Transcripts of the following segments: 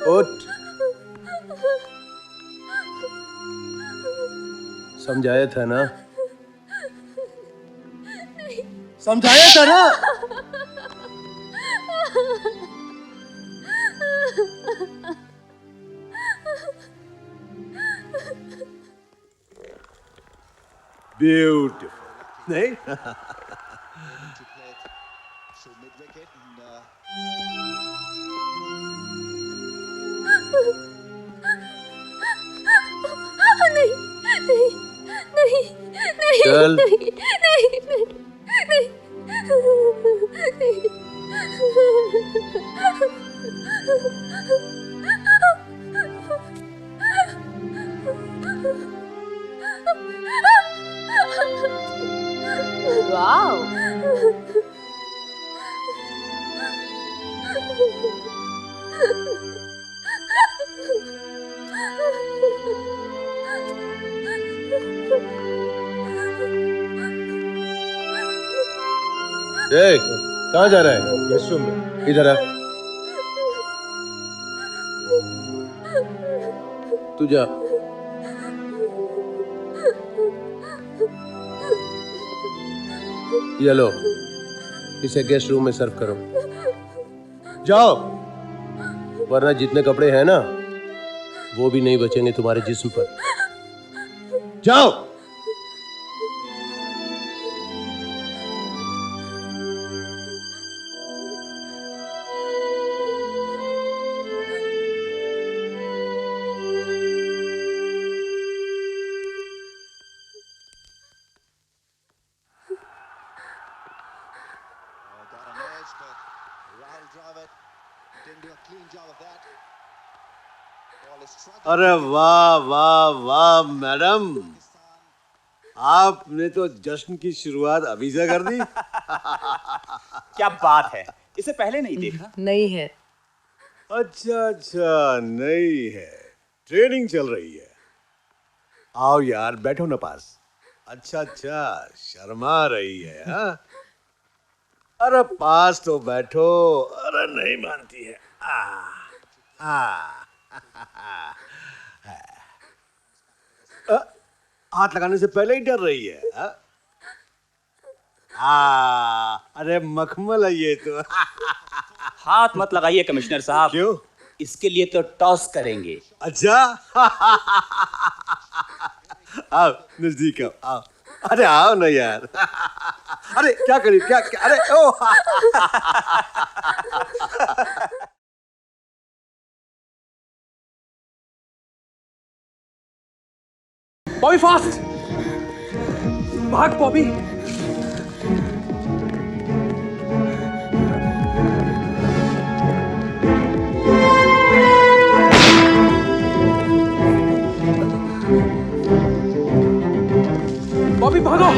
उठ। समझाया था ना, समझाया था ना। ब्यूटीफुल, नहीं? नहीं, चल। वाओ। कहाँ जा रहा है? यशु में। इधर आ। तू जा। ये लो, इसे गेस्ट रूम में सर्व करो। जाओ, वरना जितने कपड़े हैं ना, वो भी नहीं बचेंगे तुम्हारे जिस्म पर। जाओ। अरे वाह वाह वाह मैडम, आपने तो जश्न की शुरुआत अभी से कर दी। क्या बात है, इसे पहले नहीं देखा। नहीं है। अच्छा अच्छा, नहीं है, ट्रेनिंग चल रही है। आओ यार, बैठो ना पास। अच्छा अच्छा, शर्मा रही है हाँ? अरे पास तो बैठो। अरे नहीं मानती है। हाथ लगाने से पहले ही डर रही है हाँ? अरे मखमल है ये तो। हाथ मत लगाइए कमिश्नर साहब। क्यों? इसके लिए तो टॉस करेंगे। अच्छा। आओ नजदीक आओ। अरे आओ ना यार। अरे क्या करी क्या, क्या अरे ओ। बॉबी फास्ट, भाग बॉबी। बॉबी भागो।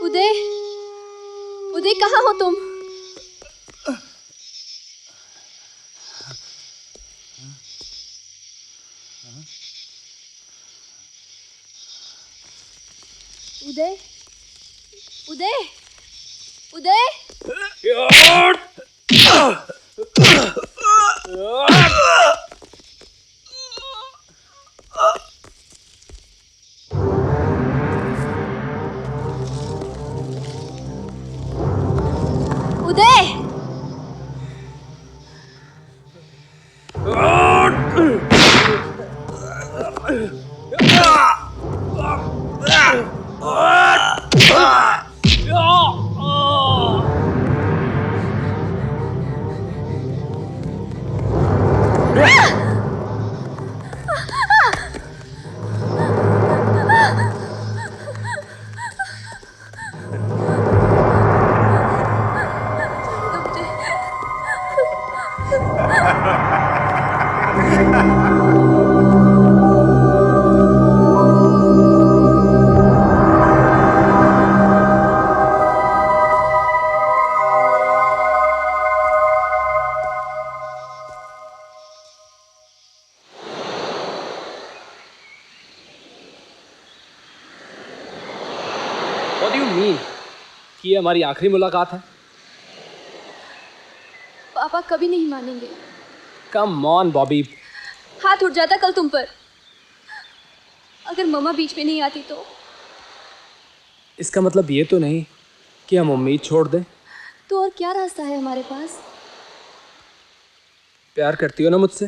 उदय, उदय कहाँ हो तुम? उदय, उदय, उदय। उदय। What do you mean? कि ये हमारी आखिरी मुलाकात है? पापा कभी नहीं मानेंगे। Come on, Bobby. हाथ उठ जाता कल तुम पर। अगर मम्मा बीच में नहीं आती तो? इसका मतलब ये तो नहीं कि हम उम्मीद छोड़ दें। तो और क्या रास्ता है हमारे पास? प्यार करती हो ना मुझसे?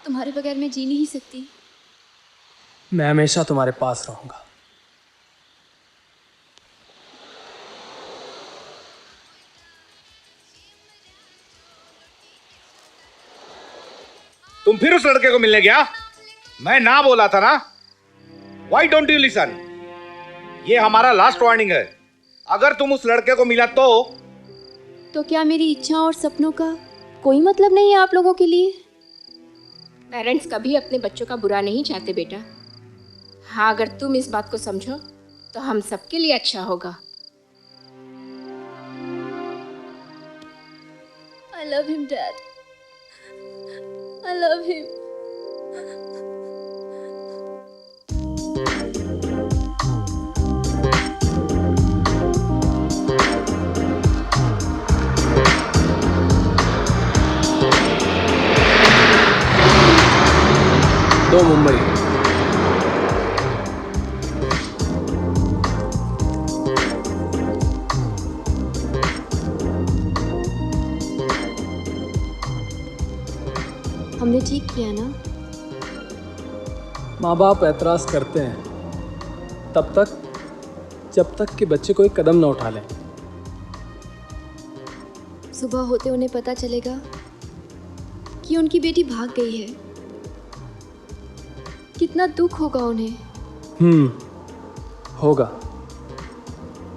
तुम्हारे बगैर मैं जी नहीं सकती। मैं हमेशा तुम्हारे पास रहूंगा। तुम फिर उस लड़के को मिलने गया? मैं ना बोला था ना? Why don't you listen? ये हमारा लास्ट वार्निंग है। अगर तुम उस लड़के को मिला तो क्या मेरी इच्छाओं और सपनों का कोई मतलब नहीं है आप लोगों के लिए? पेरेंट्स कभी अपने बच्चों का बुरा नहीं चाहते बेटा। हाँ, अगर तुम इस बात को समझो तो हम सबके लिए अच्छा होगा। I love him, Dad. I love him. दो मुंबई। हमने ठीक किया ना? माँ बाप ऐतराज करते हैं तब तक जब तक कि बच्चे कोई कदम न उठा लें। सुबह होते उन्हें पता चलेगा कि उनकी बेटी भाग गई है। कितना दुख होगा उन्हें। होगा,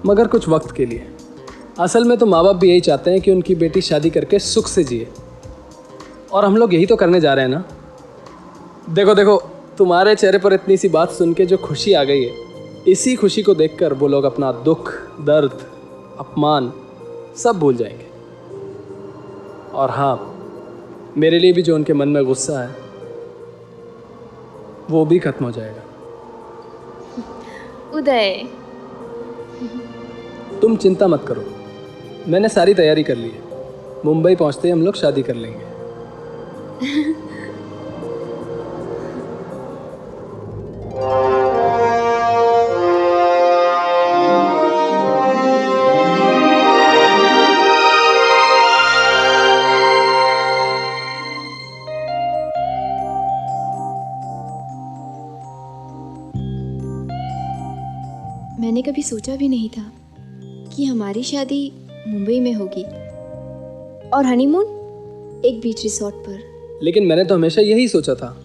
मगर कुछ वक्त के लिए। असल में तो माँ बाप भी यही चाहते हैं कि उनकी बेटी शादी करके सुख से जिए, और हम लोग यही तो करने जा रहे हैं ना। देखो देखो, तुम्हारे चेहरे पर इतनी सी बात सुन के जो खुशी आ गई है, इसी खुशी को देखकर वो लोग अपना दुख, दर्द, अपमान सब भूल जाएंगे। और हाँ, मेरे लिए भी जो उनके मन में गुस्सा है वो भी खत्म हो जाएगा। उदय, तुम चिंता मत करो, मैंने सारी तैयारी कर ली है। मुंबई पहुंचते ही हम लोग शादी कर लेंगे। मैंने कभी सोचा भी नहीं था कि हमारी शादी मुंबई में होगी और हनीमून एक बीच रिसोर्ट पर। लेकिन मैंने तो हमेशा यही सोचा था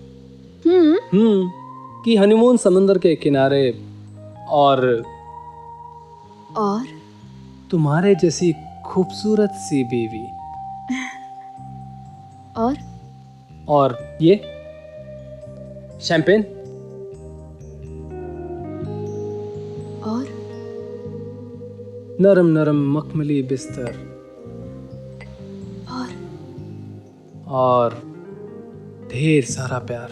कि हनीमून समुंदर के किनारे और तुम्हारे जैसी खूबसूरत सी बीवी। और ये शैंपेन और नरम नरम मखमली बिस्तर और ढेर सारा प्यार।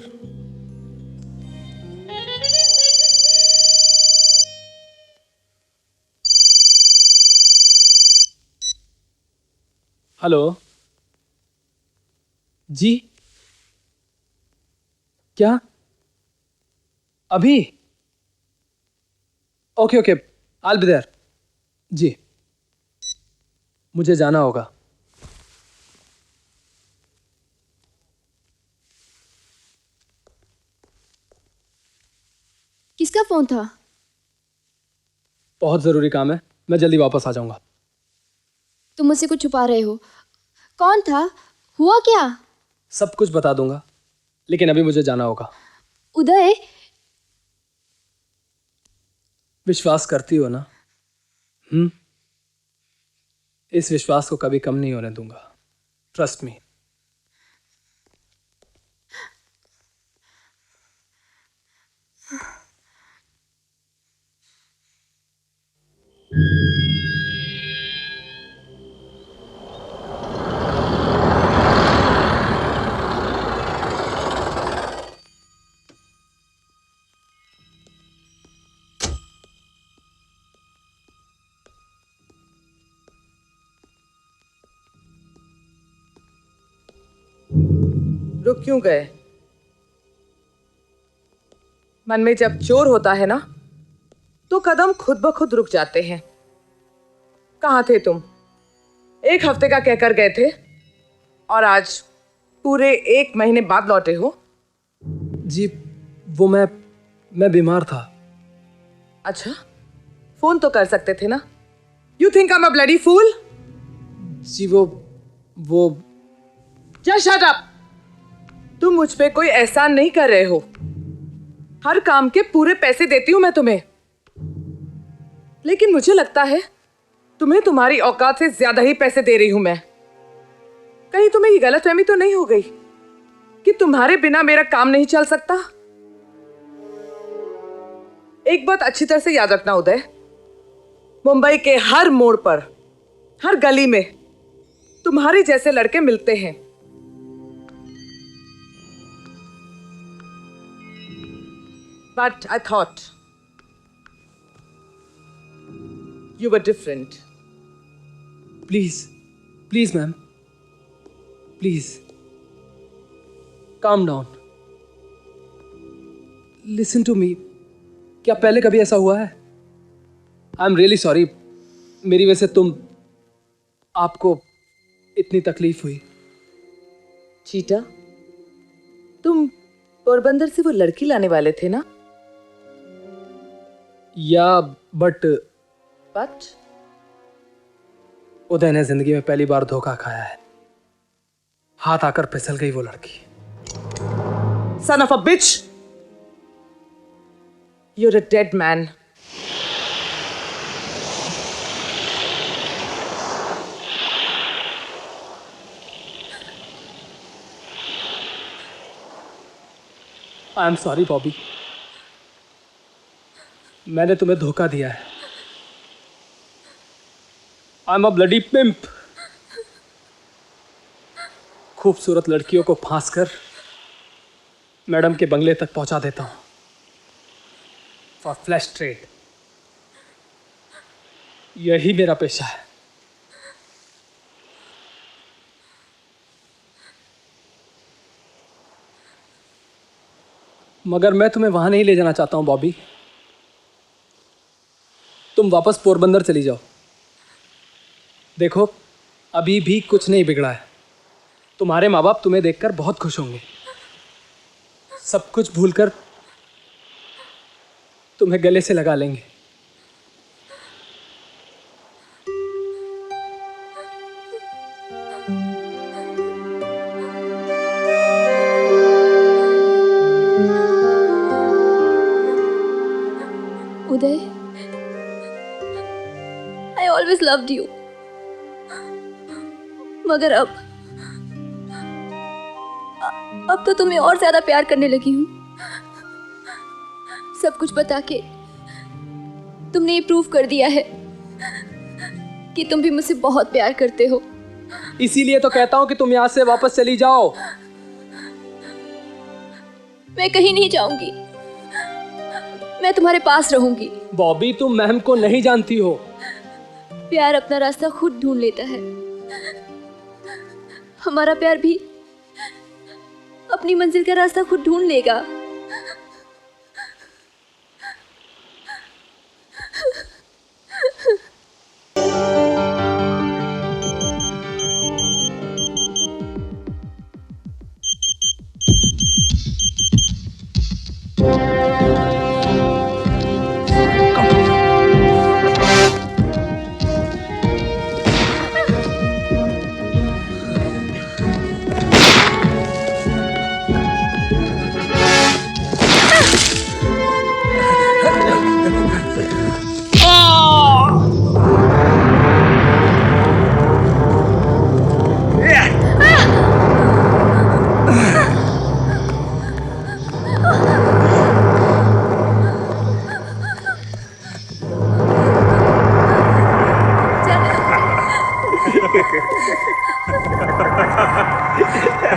हेलो जी, क्या अभी? Okay okay, I will be there. जी, मुझे जाना होगा। किसका फोन था? बहुत जरूरी काम है, मैं जल्दी वापस आ जाऊंगा। तुम मुझसे कुछ छुपा रहे हो। कौन था? हुआ क्या? सब कुछ बता दूंगा, लेकिन अभी मुझे जाना होगा। उदय, विश्वास करती हो ना? इस विश्वास को कभी कम नहीं होने दूंगा। Trust me. रुक क्यों गए? मन में जब चोर होता है ना तो कदम खुद ब खुद रुक जाते हैं। कहाँ थे तुम? 1 हफ्ते का कहकर गए थे और आज पूरे 1 महीने बाद लौटे हो। जी वो मैं बीमार था। अच्छा, फोन तो कर सकते थे ना। You think I am a bloody fool? जी वो जस्ट शट अप। तुम मुझ पे कोई एहसान नहीं कर रहे हो। हर काम के पूरे पैसे देती हूं मैं तुम्हें, लेकिन मुझे लगता है तुम्हें तुम्हारी औकात से ज्यादा ही पैसे दे रही हूं मैं। कहीं तुम्हें ये गलतफहमी तो नहीं हो गई कि तुम्हारे बिना मेरा काम नहीं चल सकता? एक बात अच्छी तरह से याद रखना उदय, मुंबई के हर मोड़ पर, हर गली में तुम्हारे जैसे लड़के मिलते हैं। But I thought you were different. Please ma'am, please calm down, listen to me. क्या पहले कभी ऐसा हुआ है? आई एम रियली सॉरी, मेरी वजह से आपको इतनी तकलीफ हुई। चीटा, तुम पोरबंदर से वो लड़की लाने वाले थे ना? या बट बट उदय ने जिंदगी में पहली बार धोखा खाया है। हाथ आकर फिसल गई वो लड़की। son of a bitch, you're a dead man. I am sorry Bobby, मैंने तुम्हें धोखा दिया है। आई एम अ ब्लडी पिम्प। खूबसूरत लड़कियों को फांस कर मैडम के बंगले तक पहुंचा देता हूं फॉर फ्लैश ट्रेड। यही मेरा पेशा है। मगर मैं तुम्हें वहां नहीं ले जाना चाहता हूं बॉबी। तुम वापस पोरबंदर चली जाओ। देखो, अभी भी कुछ नहीं बिगड़ा है। तुम्हारे माँ बाप तुम्हें देखकर बहुत खुश होंगे। सब कुछ भूलकर तुम्हें गले से लगा लेंगे। उदय, I always loved you. मगर अब तो तुम्हें और ज्यादा प्यार करने लगी हूँ। सब कुछ बता के तुमने ये प्रूव कर दिया है कि तुम भी मुझसे बहुत प्यार करते हो। इसीलिए तो कहता हूं कि तुम यहां से वापस चली जाओ। मैं कहीं नहीं जाऊंगी, मैं तुम्हारे पास रहूंगी। बॉबी, तुम मैम को नहीं जानती हो। प्यार अपना रास्ता खुद ढूंढ लेता है। हमारा प्यार भी अपनी मंजिल का रास्ता खुद ढूंढ लेगा।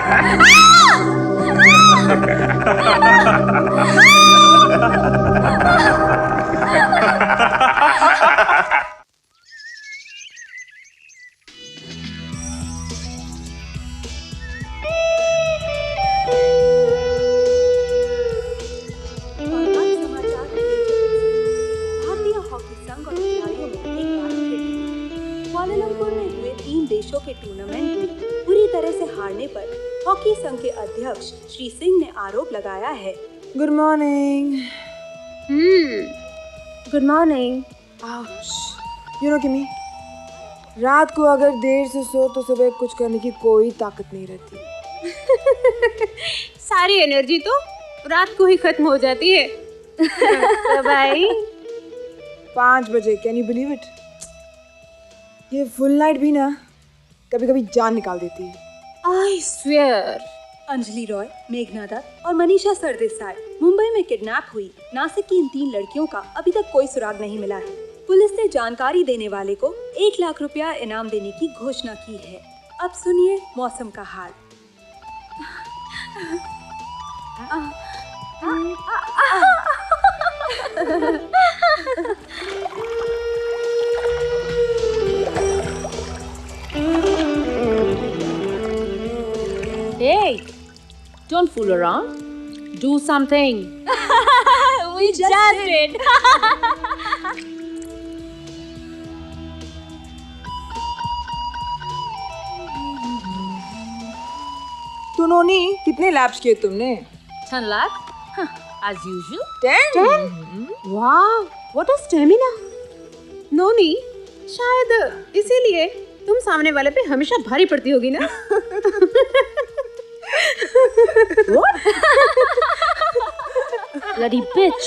भारतीय हॉकी संघ और खिलाड़ियों में एक बार फिर कुआलालंपुर में हुए 3 देशों के टूर्नामेंट में बुरी तरह से हारने पर हॉकी संघ के अध्यक्ष श्री सिंह ने आरोप लगाया है। Good morning. Good morning. You know किमी, रात को अगर देर से सो तो सुबह कुछ करने की कोई ताकत नहीं रहती। सारी एनर्जी तो रात को ही खत्म हो जाती है। तो भाई 5 बजे, कैन यू बिलीव इट? ये फुल नाइट भी ना कभी कभी जान निकाल देती है। I swear. अंजलि रॉय, मेघना दत्त और मनीषा सरदेसाई मुंबई में किडनैप हुई नासिक की इन 3 लड़कियों का अभी तक कोई सुराग नहीं मिला है। पुलिस ने जानकारी देने वाले को 1 लाख रुपया इनाम देने की घोषणा की है। अब सुनिए मौसम का हाल। Hey, don't fool around. Do something. We just did. तो नोनी, कितने लैप्स किए तुमने? 10 lakh? As usual. 10? वाह, व्हाट अ स्टैमिना। नोनी, शायद इसीलिए तुम सामने वाले पे हमेशा भारी पड़ती होगी ना। Bloody bitch.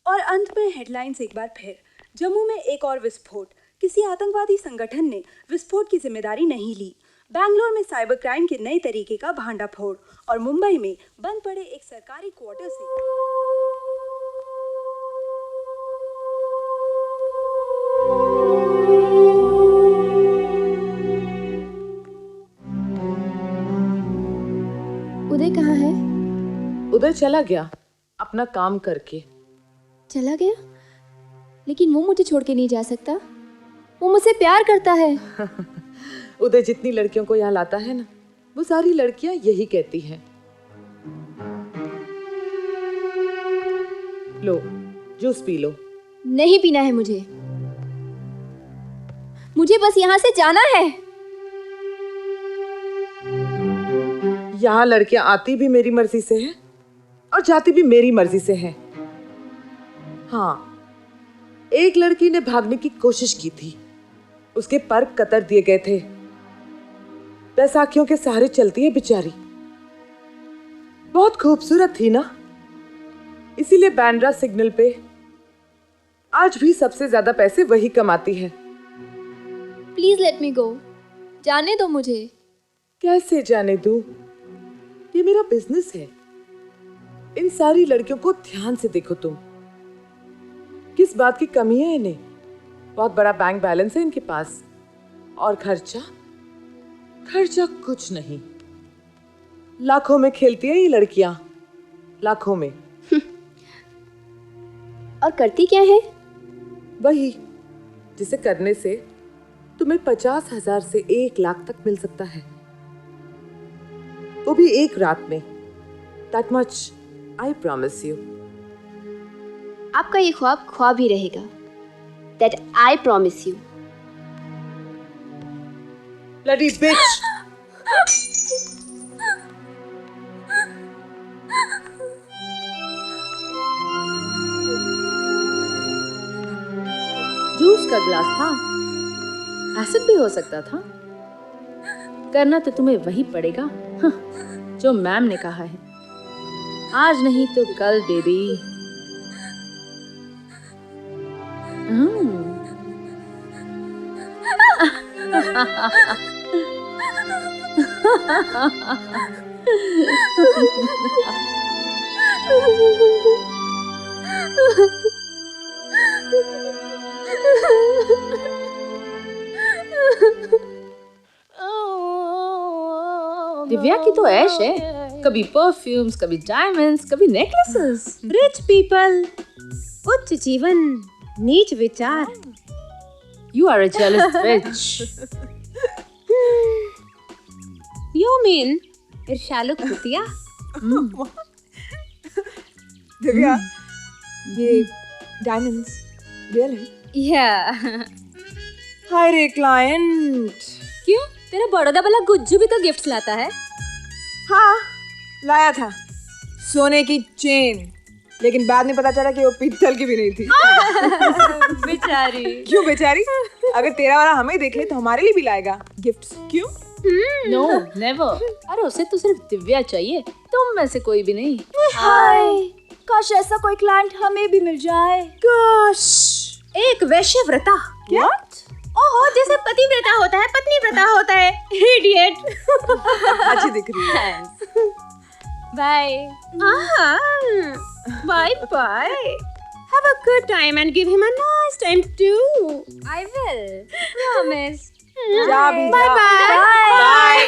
और अंत में हेडलाइंस एक बार फिर। जम्मू में एक और विस्फोट। किसी आतंकवादी संगठन ने विस्फोट की जिम्मेदारी नहीं ली। बैंगलोर में साइबर क्राइम के नए तरीके का भांडाफोड़ और मुंबई में बंद पड़े एक सरकारी क्वार्टर से उदय कहाँ है? उधर चला गया अपना काम करके। चला गया? लेकिन वो मुझे छोड़ के नहीं जा सकता। वो मुझसे प्यार करता है। उधर जितनी लड़कियों को यहाँ लाता है ना, वो सारी लड़कियां यही कहती हैं। लो, जूस पी लो। नहीं पीना है मुझे। मुझे बस यहाँ से जाना है। यहाँ लड़कियां आती भी मेरी मर्जी से हैं और जाती भी मेरी मर्जी से हैं। हाँ, एक लड़की ने भागने की कोशिश की थी, उसके पर कतर दिए गए थे। बैसाखियों के सहारे चलती है बेचारी। बहुत खूबसूरत थी ना, इसीलिए बांद्रा सिग्नल पे आज भी सबसे ज्यादा पैसे वही कमाती है। प्लीज लेट मी गो। जाने दो मुझे। कैसे जाने दूं? ये मेरा बिजनेस है। इन सारी लड़कियों को ध्यान से देखो तुम। किस बात की कमी है इन्हें? बहुत बड़ा बैंक बैलेंस है इनके पास और खर्चा कुछ नहीं। लाखों में खेलती है ये लड़कियां, लाखों में। और करती क्या है? वही जिसे करने से तुम्हें 50,000 से 1 लाख तक मिल सकता है, वो भी एक रात में। That much I promise you. आपका ये ख्वाब ख्वाब ही रहेगा। That I promise you. Bloody bitch! Juice का ग्लास था, एसिड भी हो सकता था। करना तो तुम्हें वही पड़ेगा जो मैम ने कहा है। आज नहीं तो कल बेबी। दिव्या की तो ऐश है, कभी परफ्यूम्स, कभी डायमंड्स, कभी नेकलेसेस। रिच पीपल, उच्च जीवन, नीच विचार। You are a jealous bitch. You mean ईर्ष्यालु कुतिया? दिव्या, ये डायमंड्स रियल है? या हाय रे क्लाइंट। क्यों, तेरा बड़ौदा वाला गुज्जू भी तो गिफ्ट्स लाता है। हाँ, लाया था सोने की चेन, लेकिन बाद में पता चला कि वो पीतल की भी नहीं थी। बेचारी। क्यों बेचारी? अगर तेरा वाला हमें देख ले तो हमारे लिए भी लाएगा गिफ्ट्स। क्यों? No never. अरे उसे तो सिर्फ दिव्या चाहिए, तुम में से कोई भी नहीं। हाय, काश ऐसा कोई क्लाइंट हमें भी मिल जाए। गोश। एक वैश्यव्रता। क्या? ओहो, जैसे पतिव्रता होता है पत्नी व्रता होता है। इडियट। अच्छी दिख रही है। Bye. Bye bye. Have a good time and give him a nice time too. I will. Promise. जा भी Bye जा। bye. Bye.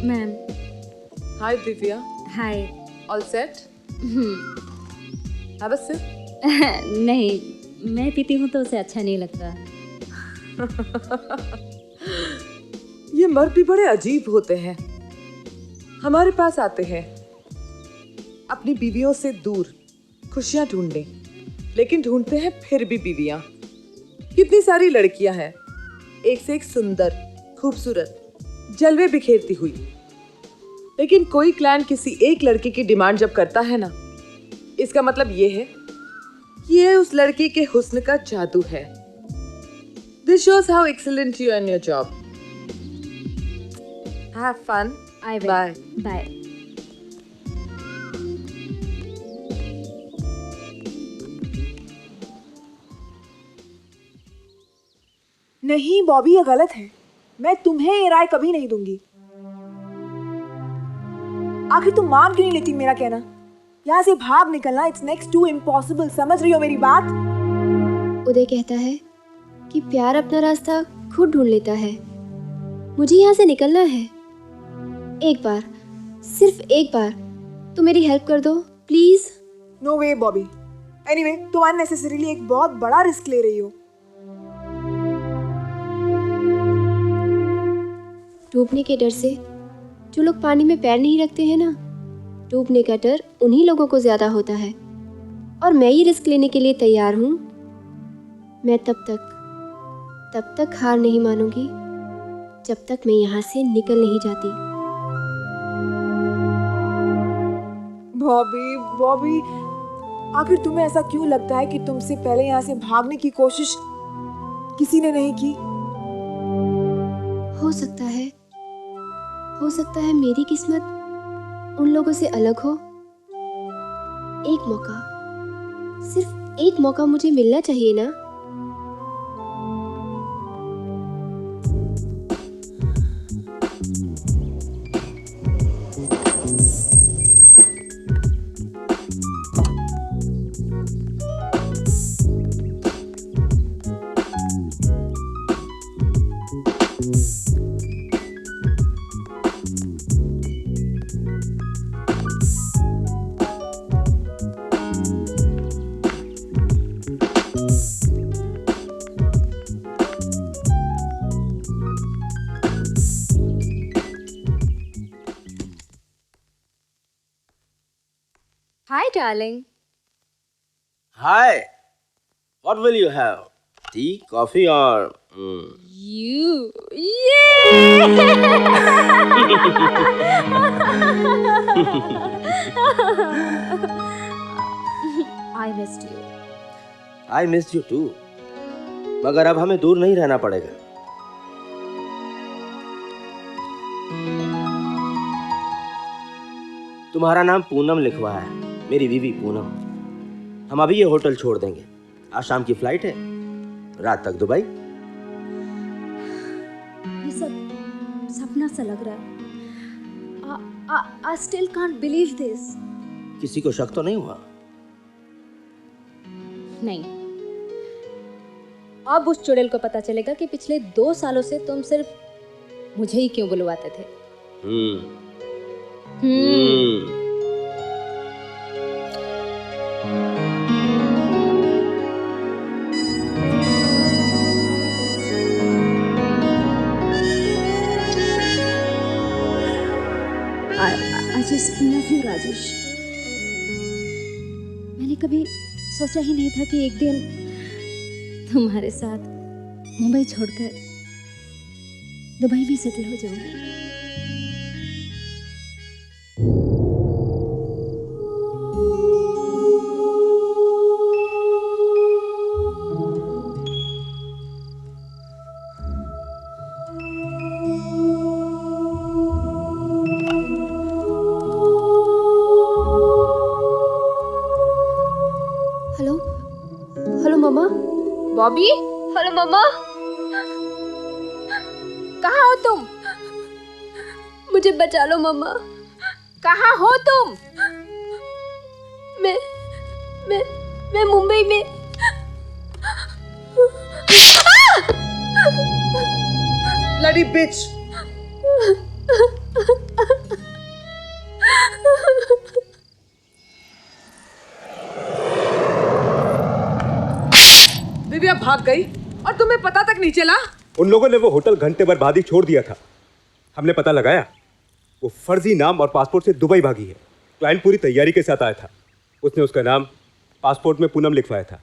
Ma'am, hi Divya. Hi. All set? Have a sip. नहीं, मैं पीती हूँ तो उसे अच्छा नहीं लगता। ये मर्द भी बड़े अजीब होते हैं। हमारे पास आते हैं अपनी बीवियों से दूर खुशियां ढूंढने, लेकिन ढूंढते हैं फिर भी बीवियां। कितनी सारी लड़कियां हैं, एक से एक सुंदर, खूबसूरत, जलवे बिखेरती हुई, लेकिन कोई क्लाइंट किसी एक लड़की की डिमांड जब करता है ना, इसका मतलब ये है कि ये उस लड़की के हुस्न का जादू है। This shows how excellent you are in your job. Have fun. I will. Bye. Bye. नहीं बॉबी, ये गलत है। मैं तुम्हें ये राय कभी नहीं दूंगी। आखिर तुम मान क्यों नहीं लेती मेरा कहना? यहाँ से भाग निकलना, इट्स नेक्स्ट टू इम्पॉसिबल। समझ रही हो मेरी बात? उदय कहता है कि प्यार अपना रास्ता खुद ढूंढ लेता है। मुझे यहाँ से निकलना है। एक बार, सिर्फ एक बार तो मेरी हेल्प कर दो please. No way Bobby. Anyway, तुम अननेसेसरीली एक बहुत बड़ा रिस्क ले रही हो। डूबने के डर से जो लोग पानी में पैर नहीं रखते हैं ना, डूबने का डर उन्हीं लोगों को ज्यादा होता है। और मैं ये रिस्क लेने के लिए तैयार हूँ। मैं तब तक हार नहीं मानूंगी जब तक मैं यहाँ से निकल नहीं जाती। बॉबी बॉबी, आखिर तुम्हें ऐसा क्यों लगता है कि तुमसे पहले यहाँ से भागने की कोशिश किसी ने नहीं की? हो सकता है मेरी किस्मत उन लोगों से अलग हो। एक मौका, सिर्फ एक मौका मुझे मिलना चाहिए ना। Hi, darling. Hi. What will you have? Tea, coffee, or? You. I missed you. I missed you too. मगर अब हमें दूर नहीं रहना पड़ेगा। तुम्हारा नाम पूनम लिखवा है, मेरी बीवी पूनम। हम अभी ये होटल छोड़ देंगे। आज शाम की फ्लाइट है, रात तक दुबई। ये सब सपना सा लग रहा है। I still can't believe this. किसी को शक तो नहीं हुआ? नहीं, अब उस चुड़ैल को पता चलेगा कि पिछले 2 सालों से तुम सिर्फ मुझे ही क्यों बुलवाते थे। I just love you, Rajesh. मैंने कभी सोचा ही नहीं था कि एक दिन तुम्हारे साथ मुंबई छोड़कर दुबई में सेटल हो जाऊंगी। हेलो मम्मा। बॉबी, हेलो मम्मा। कहाँ हो तुम? मुझे बचा लो मम्मा। कहाँ हो तुम? मैं मुंबई में। ब्लडी बिच। दिव्या भाग गई और तुम्हें पता तक नहीं चला? उन लोगों ने वो होटल घंटे भर बाद ही छोड़ दिया था। हमने पता लगाया, वो फर्जी नाम और पासपोर्ट से दुबई भागी है। क्लाइंट पूरी तैयारी के साथ आया था। उसने उसका नाम पासपोर्ट में पूनम लिखवाया था,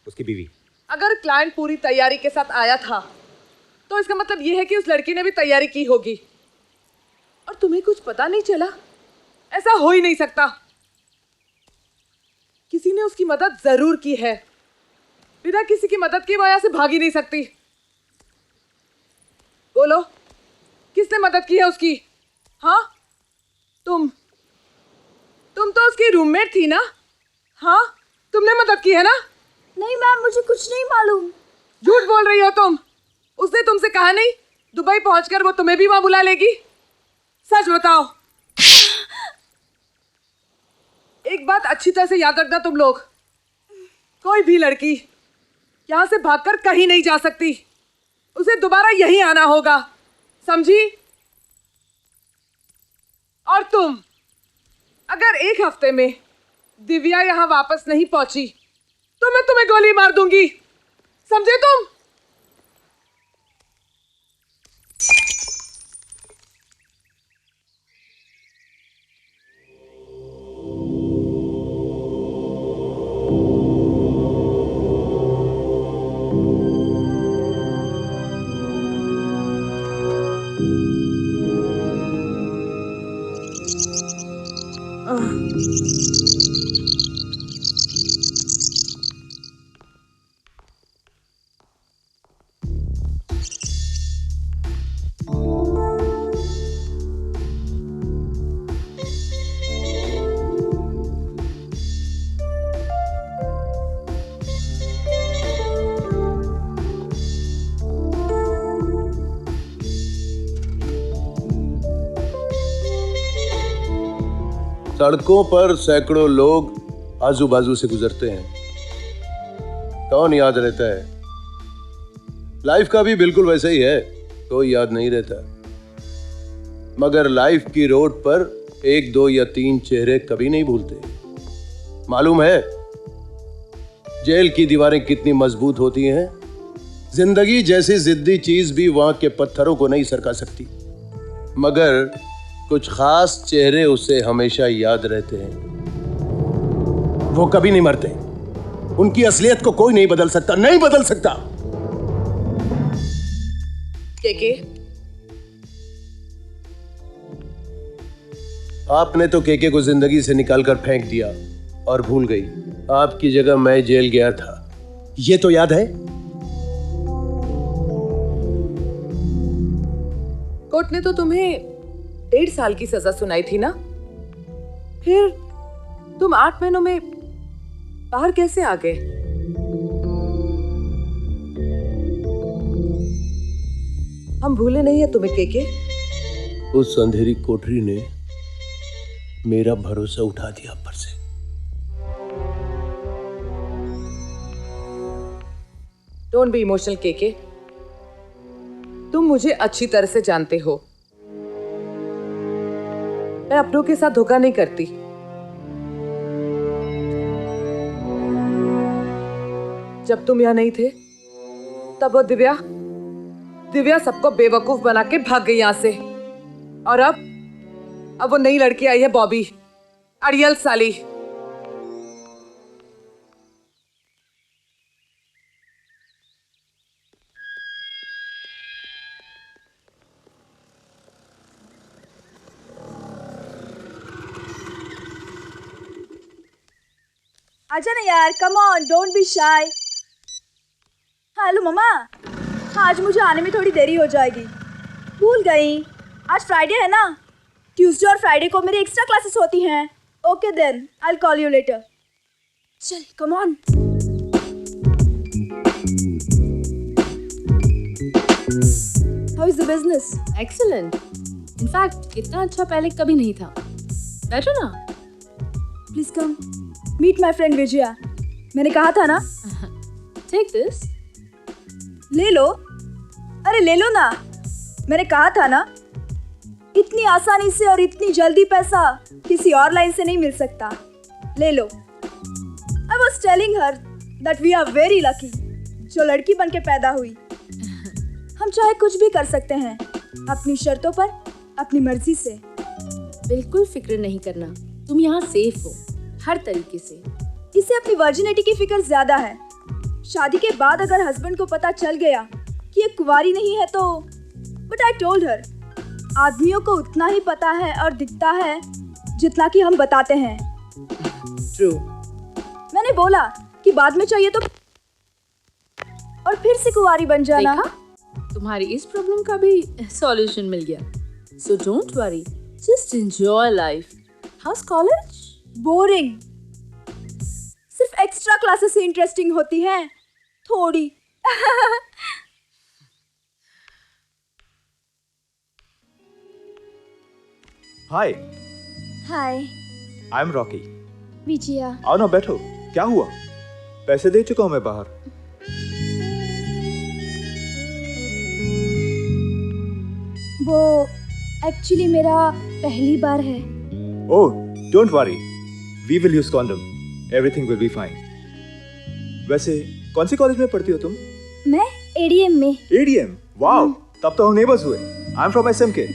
उसकी बीवी। अगर क्लाइंट पूरी तैयारी के साथ आया था तो इसका मतलब ये है कि उस लड़की ने भी तैयारी की होगी और तुम्हें कुछ पता नहीं चला। ऐसा हो ही नहीं सकता। किसी ने उसकी मदद जरूर की है। बिना किसी की मदद की वो यहाँ से भाग ही नहीं सकती। बोलो, किसने मदद की है उसकी? हाँ, तुम तो उसकी रूममेट थी ना? हाँ, तुमने मदद की है ना? नहीं मैम, मुझे कुछ नहीं मालूम। झूठ बोल रही हो तुम। उसने तुमसे कहा नहीं दुबई पहुंचकर वो तुम्हें भी वहां बुला लेगी? सच बताओ। एक बात अच्छी तरह से याद रखना तुम लोग, कोई भी लड़की यहां से भागकर कहीं नहीं जा सकती। उसे दोबारा यहीं आना होगा, समझी? और तुम, अगर 1 हफ्ते में दिव्या यहां वापस नहीं पहुंची तो मैं तुम्हें गोली मार दूंगी, समझे तुम? सड़कों पर सैकड़ों लोग आजू बाजू से गुजरते हैं, कौन याद रहता है? लाइफ का भी बिल्कुल वैसा ही है, कोई याद नहीं रहता। मगर लाइफ की रोड पर 1, 2 या 3 चेहरे कभी नहीं भूलते। मालूम है जेल की दीवारें कितनी मजबूत होती हैं? जिंदगी जैसी जिद्दी चीज भी वहां के पत्थरों को नहीं सरका सकती, मगर कुछ खास चेहरे उसे हमेशा याद रहते हैं। वो कभी नहीं मरते। उनकी असलियत को कोई नहीं बदल सकता, नहीं बदल सकता। केके, आपने तो केके को जिंदगी से निकालकर फेंक दिया और भूल गई। आपकी जगह मैं जेल गया था, ये तो याद है? कोर्ट ने तो तुम्हें 1.5 साल की सजा सुनाई थी ना? फिर तुम 8 महीनों में बाहर कैसे आ गए? हम भूले नहीं है तुम्हें केके। उस अंधेरी कोठरी ने मेरा भरोसा उठा दिया ऊपर से। Don't be emotional KK. तुम मुझे अच्छी तरह से जानते हो, मैं अपनों के साथ धोखा नहीं करती। जब तुम यहाँ नहीं थे तब वो दिव्या सबको बेवकूफ बना के भाग गई यहाँ से। और अब वो नई लड़की आई है, बॉबी, अड़ियल साली। आजा ना यार, come on, don't be shy. Hello mamma, हाँ आज मुझे आने में थोड़ी देरी हो जाएगी। भूल गई, आज फ्राइडे है ना। ट्यूसडे और फ्राइडे को मेरी एक्स्ट्रा क्लासेस होती हैं। Okay then, I will call you later. चल come on. How is the business? Excellent. In fact इतना अच्छा पहले कभी नहीं था। बैठो ना। Please come, meet my friend Vijaya. मैंने कहा था ना। Take this. ले लो। अरे ले लो ना, मैंने कहा था ना। इतनी आसानी से और इतनी जल्दी पैसा किसी और लाइन से नहीं मिल सकता। ले लो। I was telling her that we are very lucky जो लड़की बनके पैदा हुई। हम चाहे कुछ भी कर सकते हैं, अपनी शर्तों पर, अपनी मर्जी से। बिल्कुल फिक्र नहीं करना, तुम यहाँ सेफ हो हर तरीके से। इसे अपनी वर्जिनिटी की फिक्र ज्यादा है। शादी के बाद अगर हस्बैंड को पता चल गया कि ये कुंवारी नहीं है तो। बट आई टोल्ड हर, आदमियों को उतना ही पता है और दिखता है जितना कि हम बताते हैं। ट्रू। मैंने बोला कि बाद में चाहिए तो और फिर से कुंवारी बन जाना। देखा? तुम्हारी इस प्रॉब्लम का भी सॉल्यूशन मिल गया। So don't worry, just enjoy life. How's college? Boring. सिर्फ एक्स्ट्रा क्लासेस ही इंटरेस्टिंग होती हैं थोड़ी। Hi. Hi. I am Rocky. Vijaya. आओ ना बैठो। क्या हुआ? पैसे दे चुका हूं मैं बाहर। वो एक्चुअली मेरा पहली बार है। Oh, don't worry, we will use condom, everything will be fine. वैसे कौन सी कॉलेज में पढ़ती हो तुम? मैं एडीएम में। एडीएम? वाओ, तब तो हम नेबर्स हुए। I am from SMK.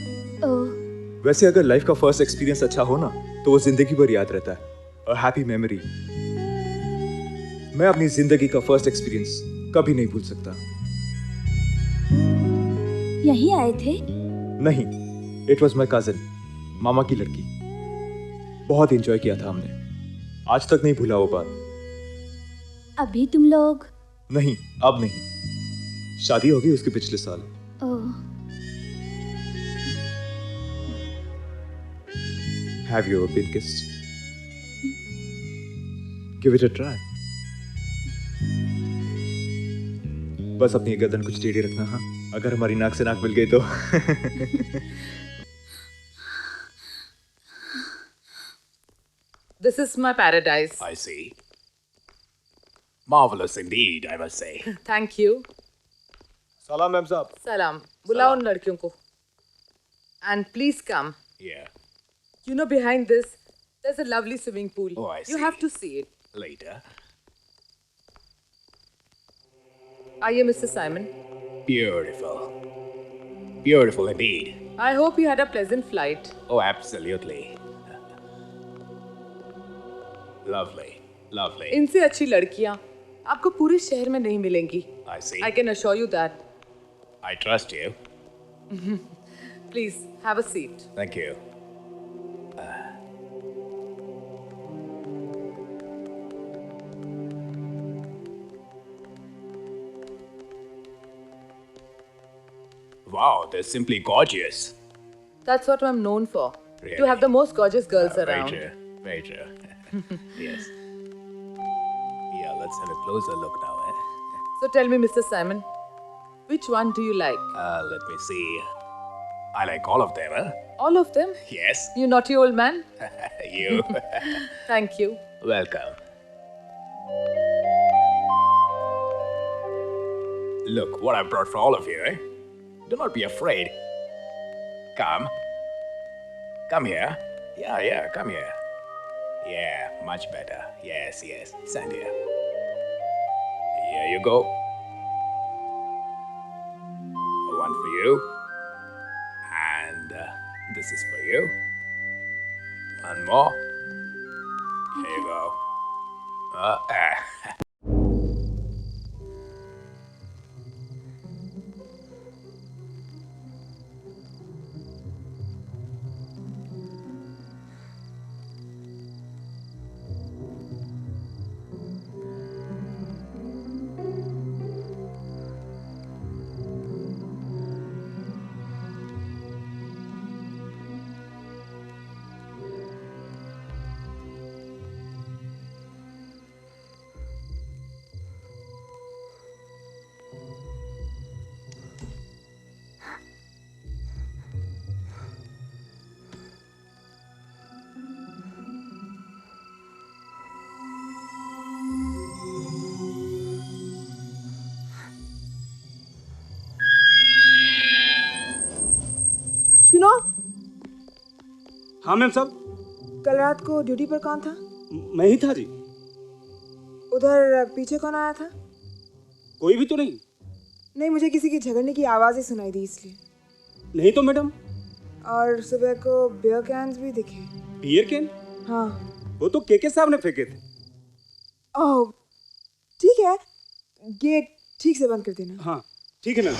वैसे अगर लाइफ का फर्स्ट एक्सपीरियंस अच्छा हो ना तो वो जिंदगी भर याद रहता है। A happy memory. मैं अपनी जिंदगी का फर्स्ट एक्सपीरियंस कभी नहीं भूल सकता। यहीं आए थे? नहीं, इट वॉज माई कजिन, मामा की लड़की। बहुत एंजॉय किया था हमने, आज तक नहीं भूला वो बात। अभी तुम लोग? नहीं, अब नहीं। शादी होगी उसके पिछले साल। Have you ever been kissed? Give it a try. बस अपनी गर्दन कुछ टेढ़ी रखना। हाँ, अगर हमारी नाक से नाक मिल गई तो। This is my paradise. I see. Marvelous indeed, I must say. Thank you. सलाम मैम साहब। सलाम। बुलाओ उन लड़कियों को। And please come. Yeah. You know, behind this, there's a lovely swimming pool. Oh, I You see. have to see it. Later. Aye, Mr. Simon. Beautiful. Beautiful indeed. I hope you had a pleasant flight. Oh, absolutely. Lovely. Lovely. इनसे अच्छी लड़कियां आपको पूरे शहर में नहीं मिलेंगी. I see. I can assure you that. I trust you. Please have a seat. Thank you. Wow, they're simply gorgeous. That's what I'm known for. Really? To have the most gorgeous girls Very around. true. Very true. Yes. Yeah, let's have a closer look now. So tell me, Mr. Simon, which one do you like? Let me see. I like all of them, huh? All of them? Yes. You naughty old man. You. Thank you. Welcome. Look what I brought for all of you, eh? Do not be afraid. Come. Come here. Yeah, come here. Yeah, much better. Yes. Stand here. Here you go. One for you. And this is for you. One more. Here you go. सुनो, हाँ ma'am साहब। कल रात को duty पर कौन था? मैं ही था जी। उधर पीछे कौन आया था? कोई भी तो नहीं। नहीं, मुझे किसी की झगड़ने की आवाज़ें सुनाई दी इसलिए। नहीं तो मैडम। और सुबह को बियर कैन्स भी दिखे। Beer can? हाँ। वो तो केके साहब ने फेंके थे। ओह, ठीक है, गेट ठीक से बंद कर देना। हाँ ठीक है मैम।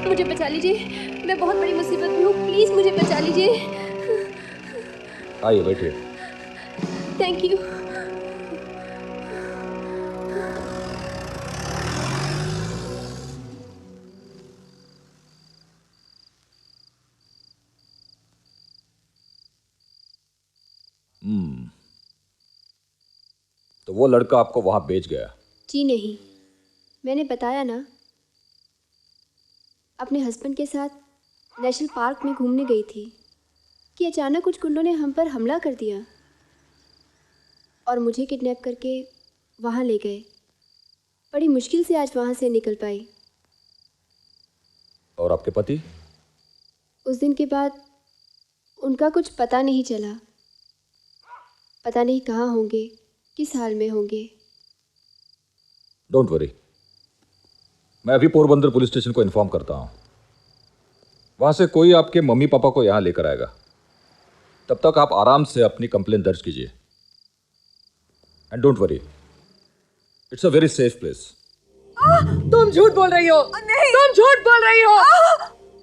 मुझे बचा लीजिए, मैं बहुत बड़ी मुसीबत में हूँ, प्लीज मुझे बचा लीजिए। आइए बैठिए। Thank you. तो वो लड़का आपको वहां बेच गया? जी नहीं, मैंने बताया ना, अपने हस्बैंड के साथ नेशनल पार्क में घूमने गई थी कि अचानक कुछ गुंडों ने हम पर हमला कर दिया और मुझे किडनैप करके वहाँ ले गए। बड़ी मुश्किल से आज वहाँ से निकल पाई। और आपके पति? उस दिन के बाद उनका कुछ पता नहीं चला। पता नहीं कहाँ होंगे, किस हाल में होंगे। डोंट वरी, मैं अभी पोरबंदर पुलिस स्टेशन को इन्फॉर्म करता हूँ। वहाँ से कोई आपके मम्मी पापा को यहाँ लेकर आएगा। तब तक आप आराम से अपनी कंप्लेंट दर्ज कीजिए। And don't worry, it's a very safe place. तुम झूठ बोल रही हो। नहीं, तुम झूठ बोल रही हो।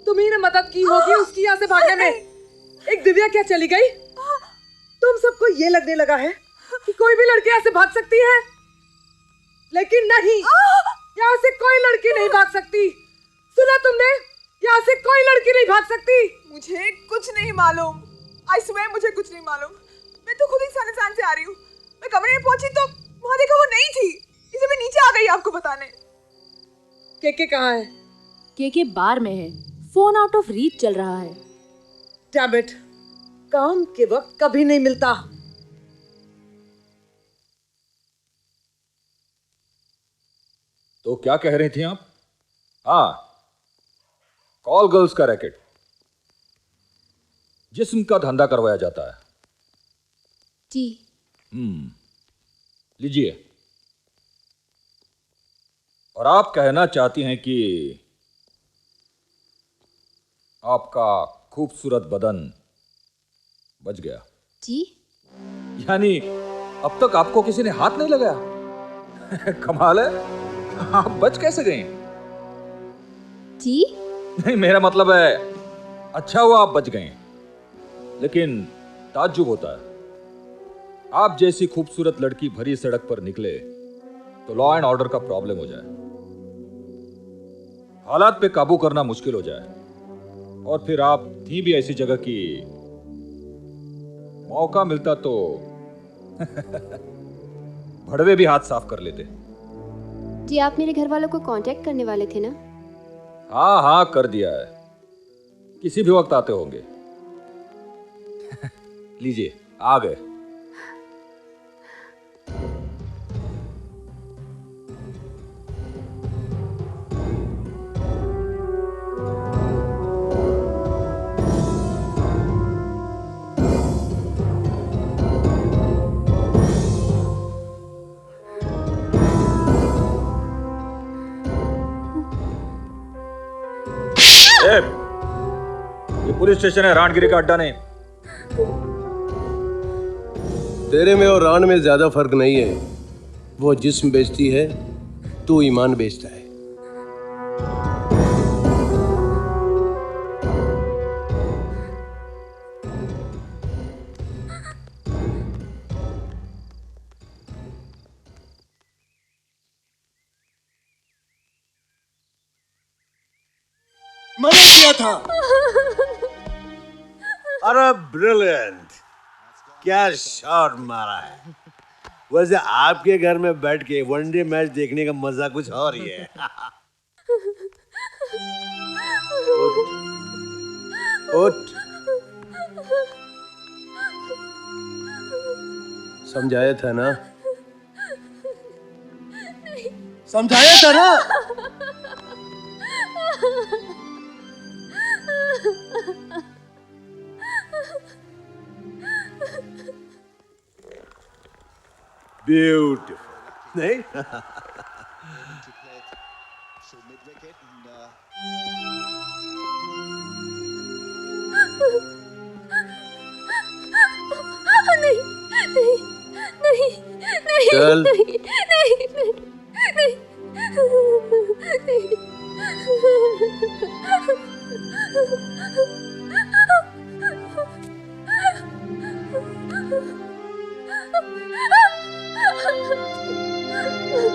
तुम्ही ने मदद की होगी उसकी यहाँ से भागने में। एक दिव्या क्या चली गई? तुम सबको ये लगने लगा है कि कोई भी लड़की यहाँ से भाग सकती है, लेकिन नहीं, यहाँ से कोई लड़की नहीं भाग सकती। सुना तुमने? यहाँ से कोई लड़की नहीं भाग सकती। मुझे कुछ नहीं मालूम। आई स्वेयर मुझे कुछ नहीं मालूम। मैं तो खुद ही सान से आ रही हूँ। मैं कमरे में पहुंची तो वहाँ देखा वो नहीं थी, इसलिए मैं नीचे आ गई आपको बताने। केके कहाँ है? केके बार में है, फोन आउट ऑफ रीच चल रहा है। डैम इट, काम के वक्त कभी नहीं मिलता। तो क्या कह रही थी आप? हाँ, कॉल गर्ल्स का रैकेट, जिस्म का धंधा करवाया जाता है। जी। लीजिए। और आप कहना चाहती हैं कि आपका खूबसूरत बदन बच गया? जी। यानी अब तक आपको किसी ने हाथ नहीं लगाया? कमाल है, आप बच कैसे गई? जी? नहीं, मेरा मतलब है अच्छा हुआ आप बच गए, लेकिन ताज्जुब होता है, आप जैसी खूबसूरत लड़की भरी सड़क पर निकले तो लॉ एंड ऑर्डर का प्रॉब्लम हो जाए, हालात पे काबू करना मुश्किल हो जाए, और फिर आप थी भी ऐसी जगह की मौका मिलता तो भड़वे भी हाथ साफ कर लेते। जी आप मेरे घर वालों को कांटेक्ट करने वाले थे ना? हाँ हाँ कर दिया है, किसी भी वक्त आते होंगे। लीजिए आ गए। ये पुलिस स्टेशन है, रानगिरी का अड्डा नहीं। तेरे में और रान में ज्यादा फर्क नहीं है। वो जिस्म बेचती है, तू ईमान बेचता है। मैंने किया था। अरे ब्रिलियंट, क्या शॉट मारा है। वैसे आपके घर में बैठ के वनडे मैच देखने का मजा कुछ और ही है। उठ। समझाया था ना, समझाया था ना। ब्यूटीफुल नहीं? नहीं नहीं नहीं नहीं चल। नहीं नहीं नहीं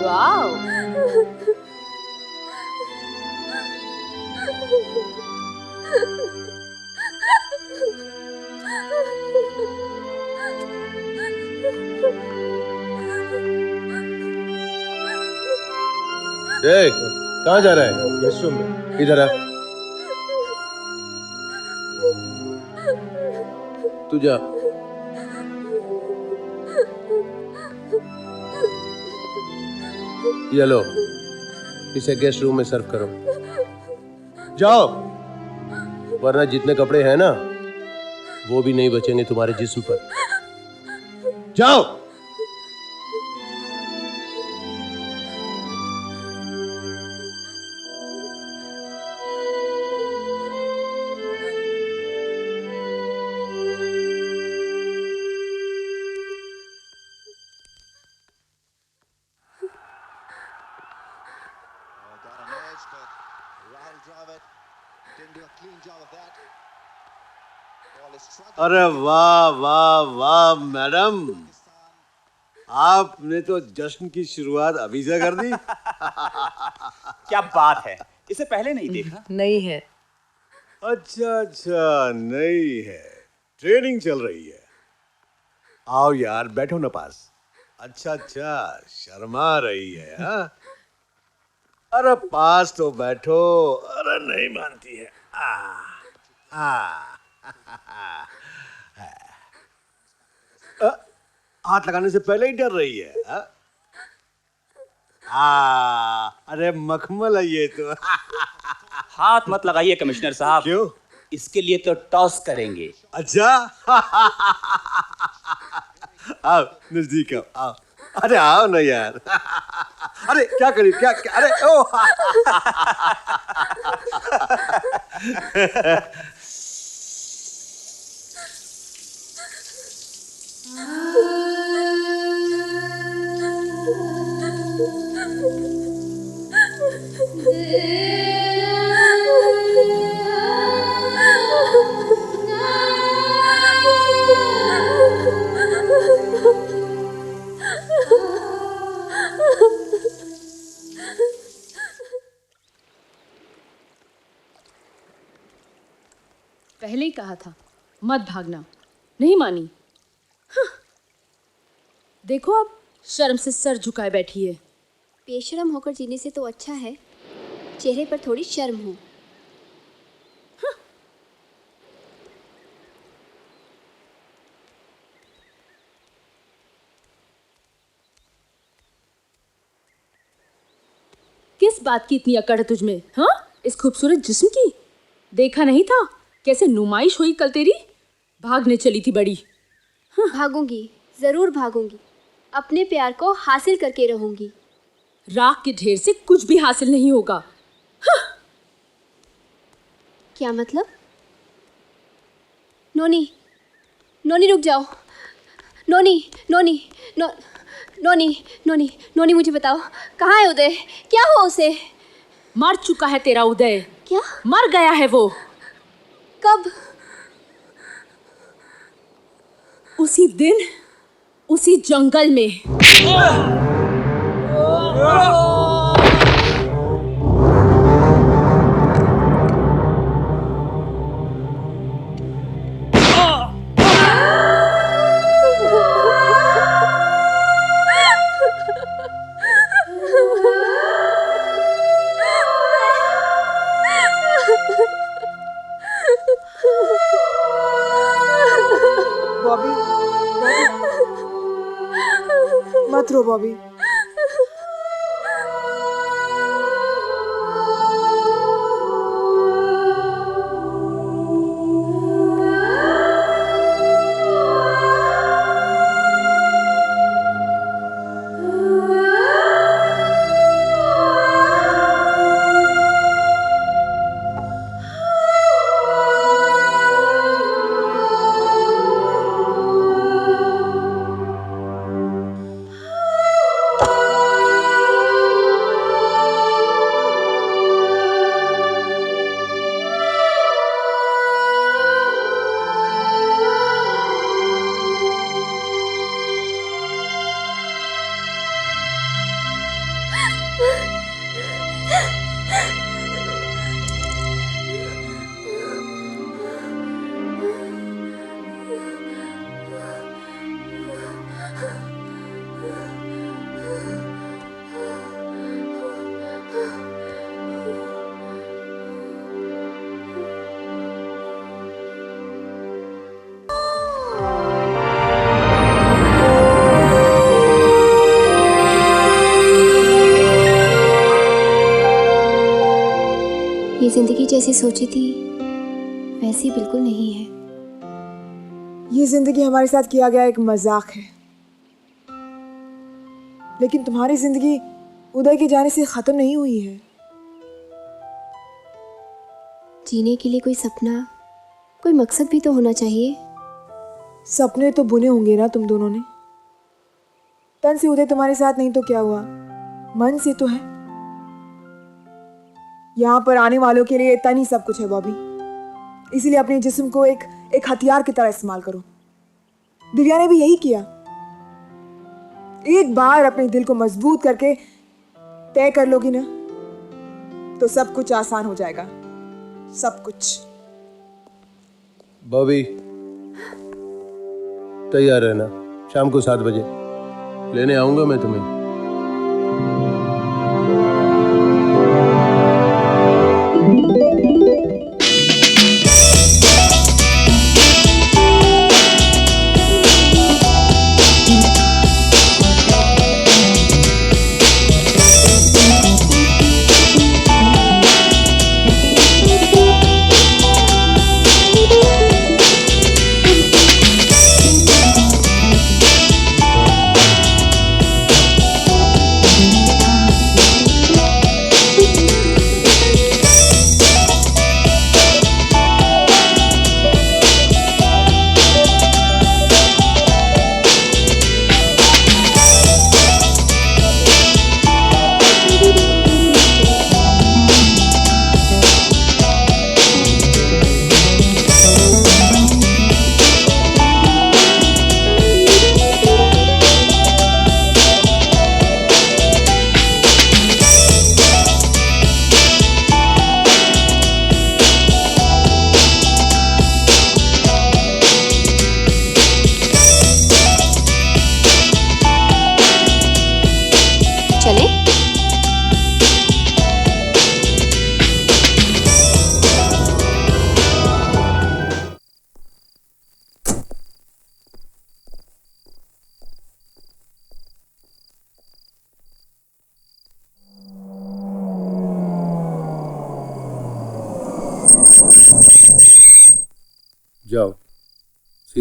वाओ, कहाँ जा रहा है? गेस्ट रूम में। इधर आ। तू जा। ये लो, इसे गेस्ट रूम में सर्व करो। जाओ, वरना जितने कपड़े हैं ना वो भी नहीं बचेंगे तुम्हारे जिस्म पर। जाओ। अरे वाह वाह वाह मैडम, आपने तो जश्न की शुरुआत अभी से कर दी। क्या बात है, इसे पहले नहीं देखा? नहीं है। अच्छा अच्छा, नहीं है, ट्रेनिंग चल रही है। आओ यार, बैठो ना पास। अच्छा अच्छा, शर्मा रही है हाँ? अरे पास तो बैठो। अरे नहीं मानती है। हाथ लगाने से पहले ही डर रही है हाँ? अरे मखमल है ये तो। हाथ मत लगाइए कमिश्नर साहब। क्यों? इसके लिए तो टॉस करेंगे। अच्छा। आओ नजदीक आओ। अरे आओ ना यार। अरे क्या करी क्या, क्या अरे ओ। पहले ही कहा था मत भागना, नहीं मानी। हाँ। देखो अब शर्म से सर झुकाए बैठी है। बेशर्म होकर जीने से तो अच्छा है चेहरे पर थोड़ी शर्म हो। किस बात की इतनी अकड़ है तुझमें? हाँ, इस खूबसूरत जिस्म की देखा नहीं था कैसे नुमाइश हुई कल तेरी? भागने चली थी बड़ी। हाँ। भागूंगी, जरूर भागूंगी, अपने प्यार को हासिल करके रहूंगी। राख के ढेर से कुछ भी हासिल नहीं होगा। हाँ। क्या मतलब? नोनी, नोनी रुक जाओ। नोनी, नोनी, नोनी, नोनी, नोनी मुझे बताओ कहाँ है उदय? क्या हुआ उसे? मर चुका है तेरा उदय। क्या? मर गया है वो। कब? उसी दिन, उसी जंगल में। बॉबी, मत रो बॉबी। ये जिंदगी जैसी सोची थी वैसी बिल्कुल नहीं है। ये जिंदगी हमारे साथ किया गया एक मजाक है, लेकिन तुम्हारी जिंदगी उदय के जाने से खत्म नहीं हुई है। जीने के लिए कोई सपना, कोई मकसद भी तो होना चाहिए। सपने तो बुने होंगे ना तुम दोनों ने। तन से उदय तुम्हारे साथ नहीं तो क्या हुआ, मन से तो है। यहाँ पर आने वालों के लिए तन ही सब कुछ है बॉबी, इसीलिए अपने जिस्म को एक हथियार की तरह इस्तेमाल करो। दिव्या ने भी यही किया। एक बार अपने दिल को मजबूत करके तय कर लोगी ना तो सब कुछ आसान हो जाएगा, सब कुछ। बॉबी तैयार रहना, शाम को 7 बजे लेने आऊंगा मैं तुम्हें।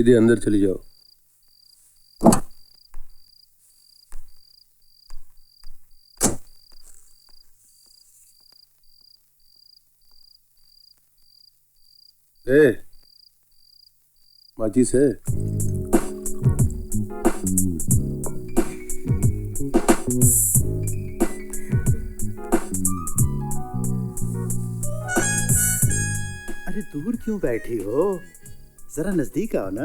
सीधे अंदर चली जाओ। माचिस है? अरे दूर क्यों बैठी हो? जरा नजदीक आओ ना।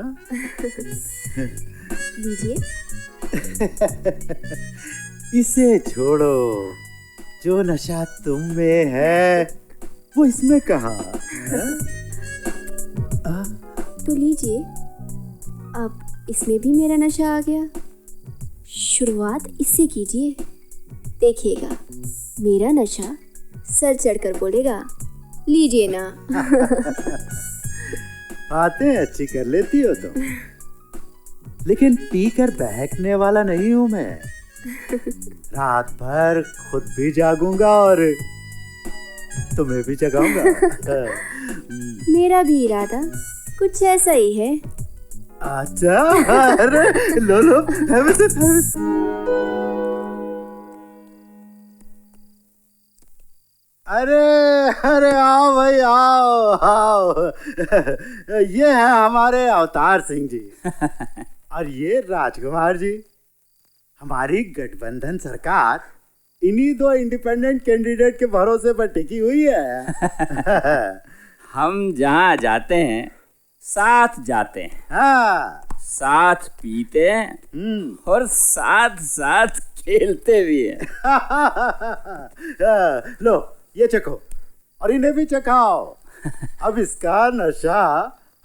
लीजिए। इसे छोड़ो, जो नशा तुम में है वो इसमें कहाँ? तो लीजिए, अब इसमें भी मेरा नशा आ गया। शुरुआत इससे कीजिए, देखिएगा मेरा नशा सर चढ़कर बोलेगा, लीजिए ना। बातें अच्छी कर लेती हो तुम, लेकिन पीकर बहकने वाला नहीं हूं मैं। रात भर खुद भी जागूंगा और तुम्हें भी जगाऊंगा। मेरा भी इरादा कुछ ऐसा ही है। अच्छा, अरे लो लो, have it, have it. अरे अरे आओ भाई, आओ आओ। ये है हमारे अवतार सिंह जी और ये राजकुमार जी। हमारी गठबंधन सरकार इन्हीं दो इंडिपेंडेंट कैंडिडेट के भरोसे पर टिकी हुई है। हम जहाँ जाते हैं साथ जाते हैं। हाँ, साथ पीते हैं और साथ साथ खेलते भी हैं। लो ये चखो और इन्हें भी चखाओ। अब इसका नशा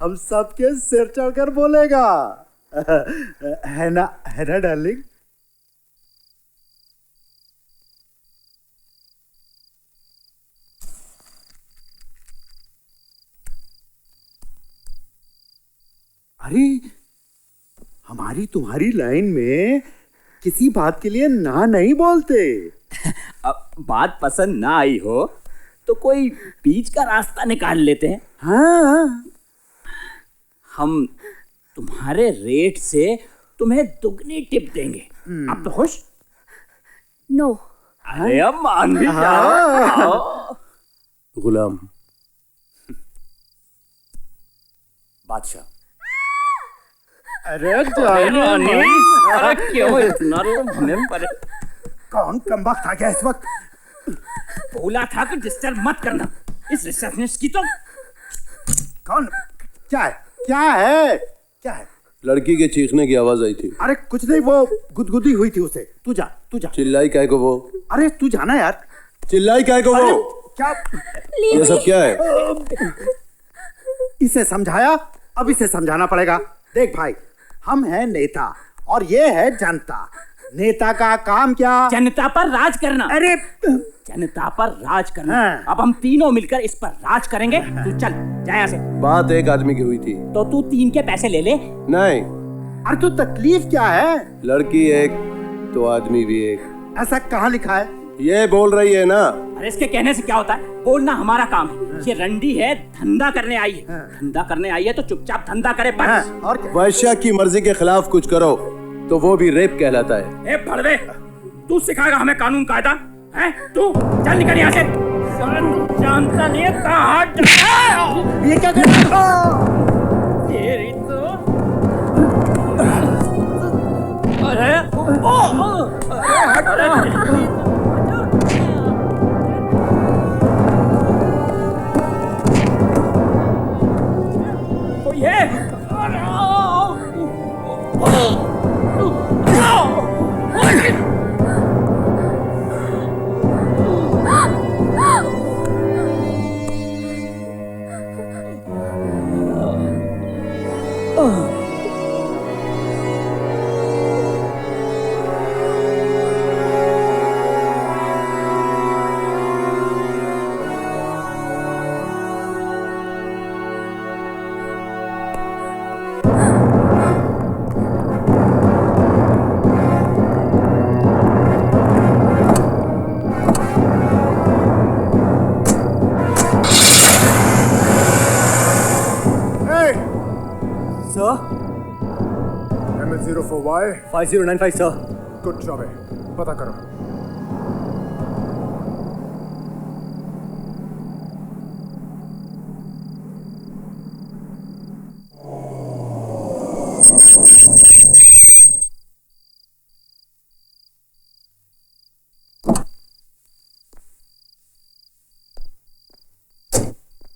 हम सबके सिर चढ़कर बोलेगा। है ना डार्लिंग? अरे हमारी तुम्हारी लाइन में किसी बात के लिए ना नहीं बोलते। अब बात पसंद ना आई हो तो कोई बीच का रास्ता निकाल लेते हैं। हाँ, हम तुम्हारे रेट से तुम्हें दुगनी टिप देंगे। अब तो खुश? नो। अरे अब मान भी जाओ। गुलाम। बादशाह। अरे अरे क्यों इतना रोने पर? कौन कमबख्त आ गया इस वक्त? बोला था कि डिस्टर्ब मत करना इस रिसेप्शनिस्ट की। तो कौन? क्या है? क्या है? क्या है? लड़की के चीखने की आवाज आई थी। अरे कुछ नहीं, वो गुदगुदी हुई थी उसे। तू जा, तू जा। चिल्लाई काहे को वो? अरे तू जाना यार। चिल्लाई काहे को वो? क्या ये सब क्या है? इसे समझाया, अब इसे समझाना पड़ेगा। देख भाई, हम हैं नेता और ये है जनता। नेता का काम क्या? जनता पर राज करना। अरे जनता पर राज करना। अब हम तीनों मिलकर इस पर राज करेंगे। तू चल जा यहाँ से। बात एक आदमी की हुई थी तो तू 3 के पैसे ले ले। नहीं। अरे तो तकलीफ क्या है? लड़की एक तो आदमी भी एक। ऐसा कहाँ लिखा है? ये बोल रही है ना। अरे इसके कहने से क्या होता है? बोलना हमारा काम है। ये रंडी है, धंधा करने आई है। धंधा करने आई है तो चुपचाप धंधा करे बस। और वैश्या की मर्जी के खिलाफ कुछ करो तो वो भी रेप कहलाता है। ए भड़वे, तू सिखाएगा हमें कानून कायदा? हैं? तू चल निकल यहाँ से। जानता नहीं है कहाँ ये क्या कर रहा है? तेरी तो अरे ML04Y 5095 सर। गुड जॉब है, पता करो।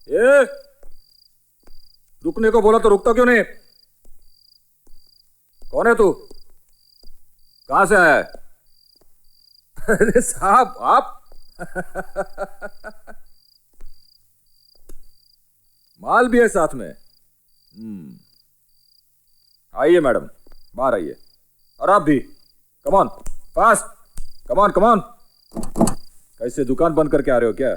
ये रुकने को बोला तो रुकता क्यों नहीं? कौन है तू? कहां से आया है? अरे साहब आप माल भी है साथ में। आइए मैडम, बाहर आइए। और आप भी, come on fast, come on come on. कैसे दुकान बंद करके आ रहे हो क्या?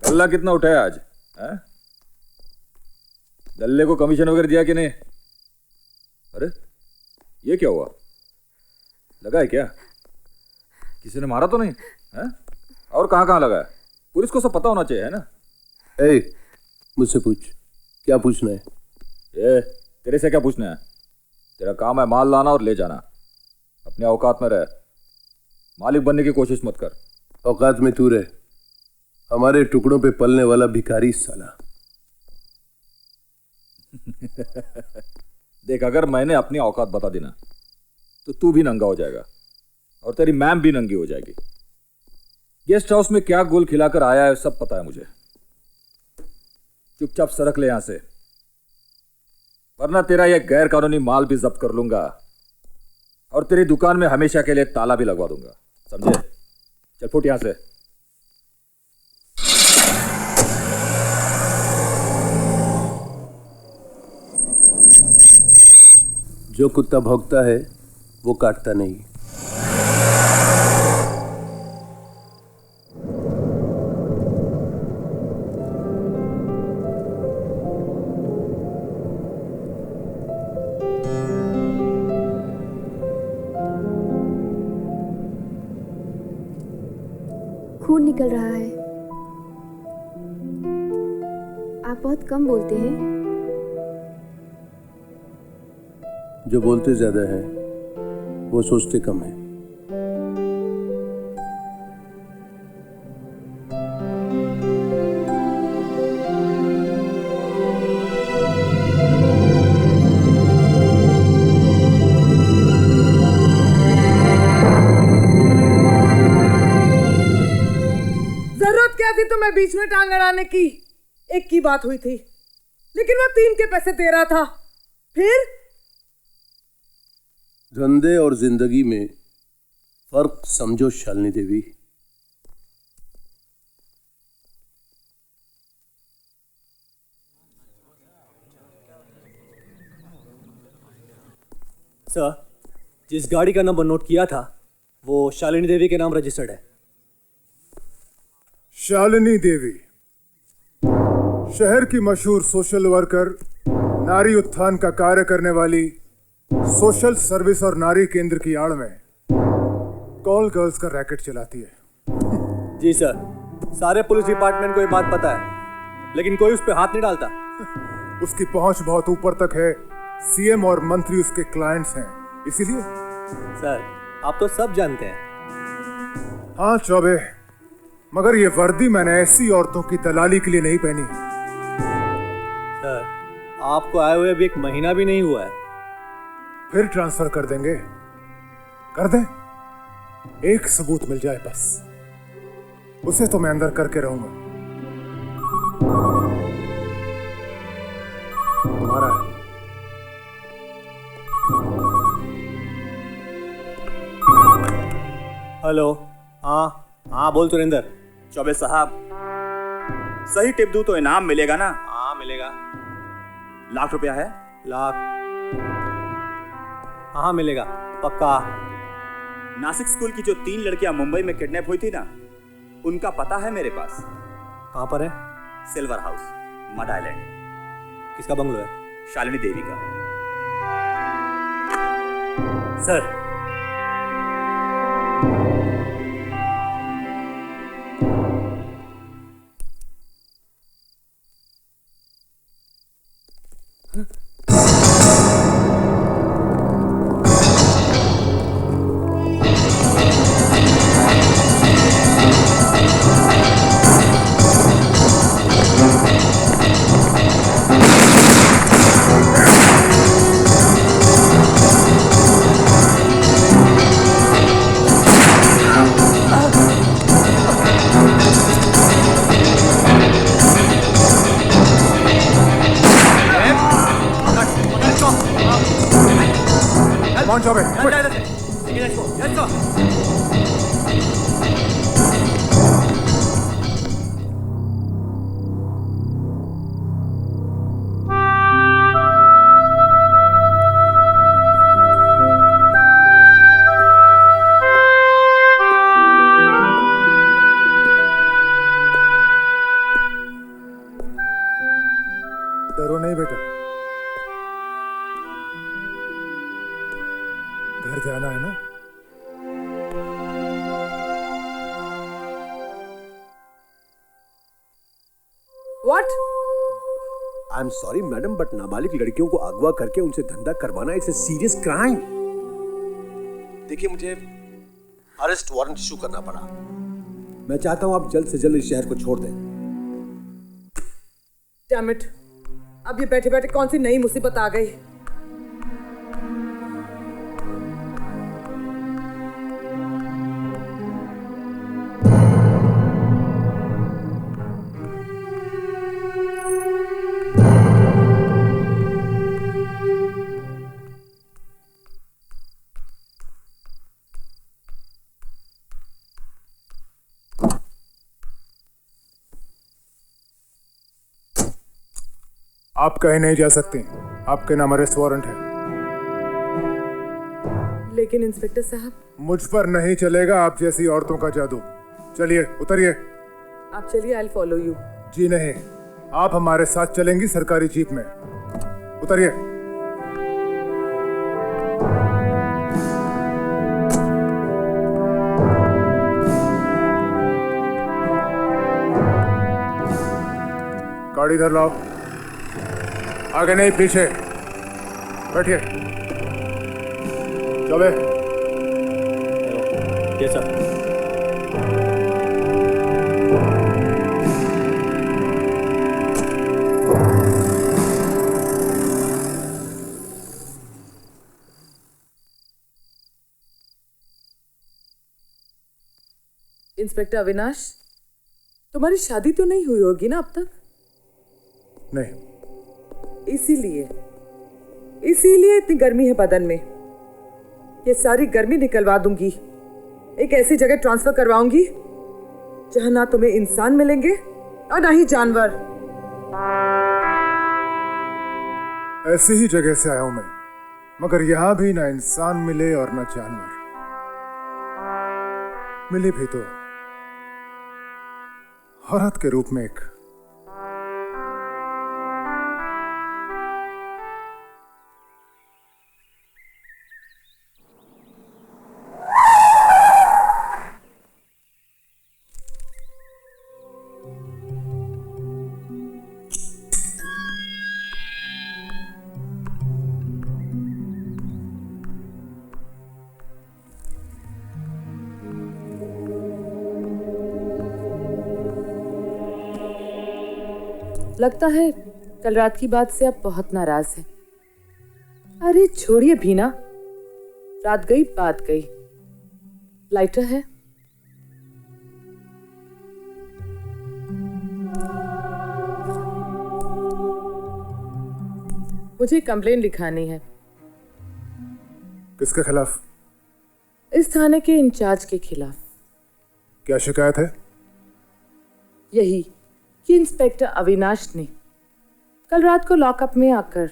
गल्ला कितना उठाया आज? गल्ले को कमीशन वगैरह दिया कि नहीं? अरे ये क्या हुआ? लगा है क्या? किसी ने मारा तो नहीं है? और कहां कहां लगा है? पुलिस को सब पता होना चाहिए, है ना? मुझसे पूछ, क्या पूछना है? ये तेरे से क्या पूछना है? तेरा काम है माल लाना और ले जाना। अपने औकात में रह, मालिक बनने की कोशिश मत कर। औकात में तू रह, हमारे टुकड़ों पे पलने वाला भिखारी साला। देख, अगर मैंने अपनी औकात बता दी ना तो तू भी नंगा हो जाएगा और तेरी मैम भी नंगी हो जाएगी। गेस्ट हाउस में क्या गोल खिलाकर आया है सब पता है मुझे। चुपचाप सरक ले यहां से, वरना तेरा यह गैर कानूनी माल भी जब्त कर लूंगा और तेरी दुकान में हमेशा के लिए ताला भी लगवा दूंगा, समझे? चल फुट यहां से। जो कुत्ता भौंकता है वो काटता नहीं। खून निकल रहा है। आप बहुत कम बोलते हैं। जो बोलते ज्यादा है वो सोचते कम है। जरूरत क्या थी तुम्हें बीच में टांग अड़ाने की? एक की बात हुई थी, लेकिन वो 3 के पैसे दे रहा था। फिर धंधे और जिंदगी में फर्क समझो शालिनी देवी। सर, जिस गाड़ी का नंबर नोट किया था वो शालिनी देवी के नाम रजिस्टर्ड है। शालिनी देवी शहर की मशहूर सोशल वर्कर, नारी उत्थान का कार्य करने वाली, सोशल सर्विस और नारी केंद्र की आड़ में कॉल गर्ल्स का रैकेट चलाती है। जी सर, सारे पुलिस डिपार्टमेंट को ये बात पता है, लेकिन कोई उस पर हाथ नहीं डालता। उसकी पहुंच बहुत ऊपर तक है। सीएम और मंत्री उसके क्लाइंट्स हैं, इसीलिए। सर, आप तो सब जानते हैं। हाँ चौबे, मगर ये वर्दी मैंने ऐसी औरतों की दलाली के लिए नहीं पहनी। सर, आपको आए हुए अभी 1 महीना भी नहीं हुआ है। फिर ट्रांसफर कर देंगे, कर दें। एक सबूत मिल जाए बस, उसे तो मैं अंदर करके रहूंगा। तुम्हारा है। हेलो, हाँ बोल सुरेंद्र। चौबे साहब, सही टिप दूं तो इनाम मिलेगा ना? हाँ मिलेगा। लाख रुपया है? लाख? हाँ मिलेगा, पक्का। नासिक स्कूल की जो 3 लड़कियां मुंबई में किडनैप हुई थी ना, उनका पता है मेरे पास। कहाँ पर है? Silver house, mud island. किसका बंगलो है? शालिनी देवी का। Sir, Come on, Jobe. Quick. Let's go. Let's go. डरो नहीं बेटा, घर जाना है ना? What? I am sorry madam, but नाबालिग लड़कियों को अगवा करके उनसे धंधा करवाना इट्स अ सीरियस क्राइम। देखिए, मुझे अरेस्ट वारंट इशू करना पड़ा। मैं चाहता हूं आप जल्द से जल्द इस शहर को छोड़ दें। Damn it! अब ये बैठे बैठे कौन सी नई मुसीबत आ गई। आप कहीं नहीं जा सकती, आपके नाम अरेस्ट वारंट है। लेकिन इंस्पेक्टर साहब, मुझ पर नहीं चलेगा आप जैसी औरतों का जादू। चलिए उतरिए। आप चलिए, आई फॉलो यू। जी नहीं, आप हमारे साथ चलेंगी सरकारी जीप में। उतरिए। गाड़ी इधर लाओ, आगे नहीं पीछे। बैठिए। चले। कैसा? इंस्पेक्टर अविनाश, तुम्हारी शादी तो नहीं हुई होगी ना अब तक? नहीं। इसीलिए इतनी गर्मी है बदन में। ये सारी गर्मी निकलवा दूंगी। एक ऐसी जगह ट्रांसफर करवाऊंगी जहां ना तुम्हें इंसान मिलेंगे और ना ही जानवर। ऐसी ही जगह से आया हूं मैं, मगर यहां भी ना इंसान मिले और ना जानवर मिले भी तो औरत के रूप में एक। लगता है कल रात की बात से आप बहुत नाराज हैं। अरे छोड़िए भीना, रात गई बात गई। लाइटर है? मुझे कंप्लेन लिखानी है। किसके खिलाफ? इस थाने के इंचार्ज के खिलाफ। क्या शिकायत है? यही कि इंस्पेक्टर अविनाश ने कल रात को लॉकअप में आकर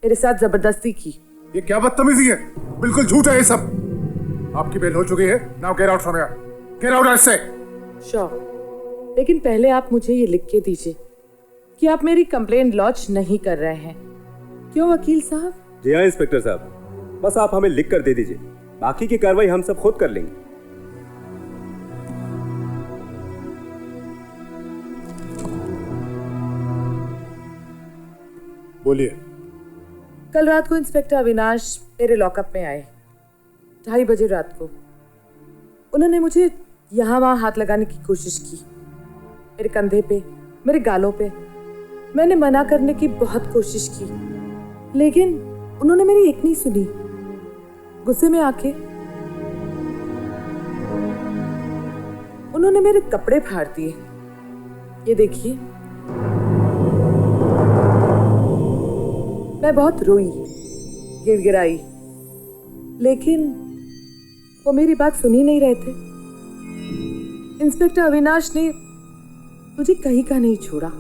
मेरे साथ जबरदस्ती की। ये क्या बदतमीजी है? बिल्कुल झूठ है ये सब। आपकी बेल हो चुकी है। Now get out from here. Get out I से। श्योर, लेकिन पहले आप मुझे ये लिख के दीजिए कि आप मेरी कंप्लेंट लॉन्च नहीं कर रहे हैं। क्यों वकील साहब? जी हाँ इंस्पेक्टर साहब, बस आप हमें लिख कर दे दीजिए, बाकी की कार्रवाई हम सब खुद कर लेंगे। बोलिए। कल रात को इंस्पेक्टर अविनाश मेरे लॉकअप में आए 2:30 बजे रात को। उन्होंने मुझे यहाँ वहाँ हाथ लगाने की कोशिश की, मेरे कंधे पे, मेरे गालों पे। मैंने मना करने की बहुत कोशिश की, लेकिन उन्होंने मेरी एक नहीं सुनी। गुस्से में आके उन्होंने मेरे कपड़े फाड़ दिए। ये देखिए, मैं बहुत रोई, गिड़गिड़ाई, लेकिन वो मेरी बात सुन ही नहीं रहे थे। इंस्पेक्टर अविनाश ने मुझे कहीं का नहीं छोड़ा।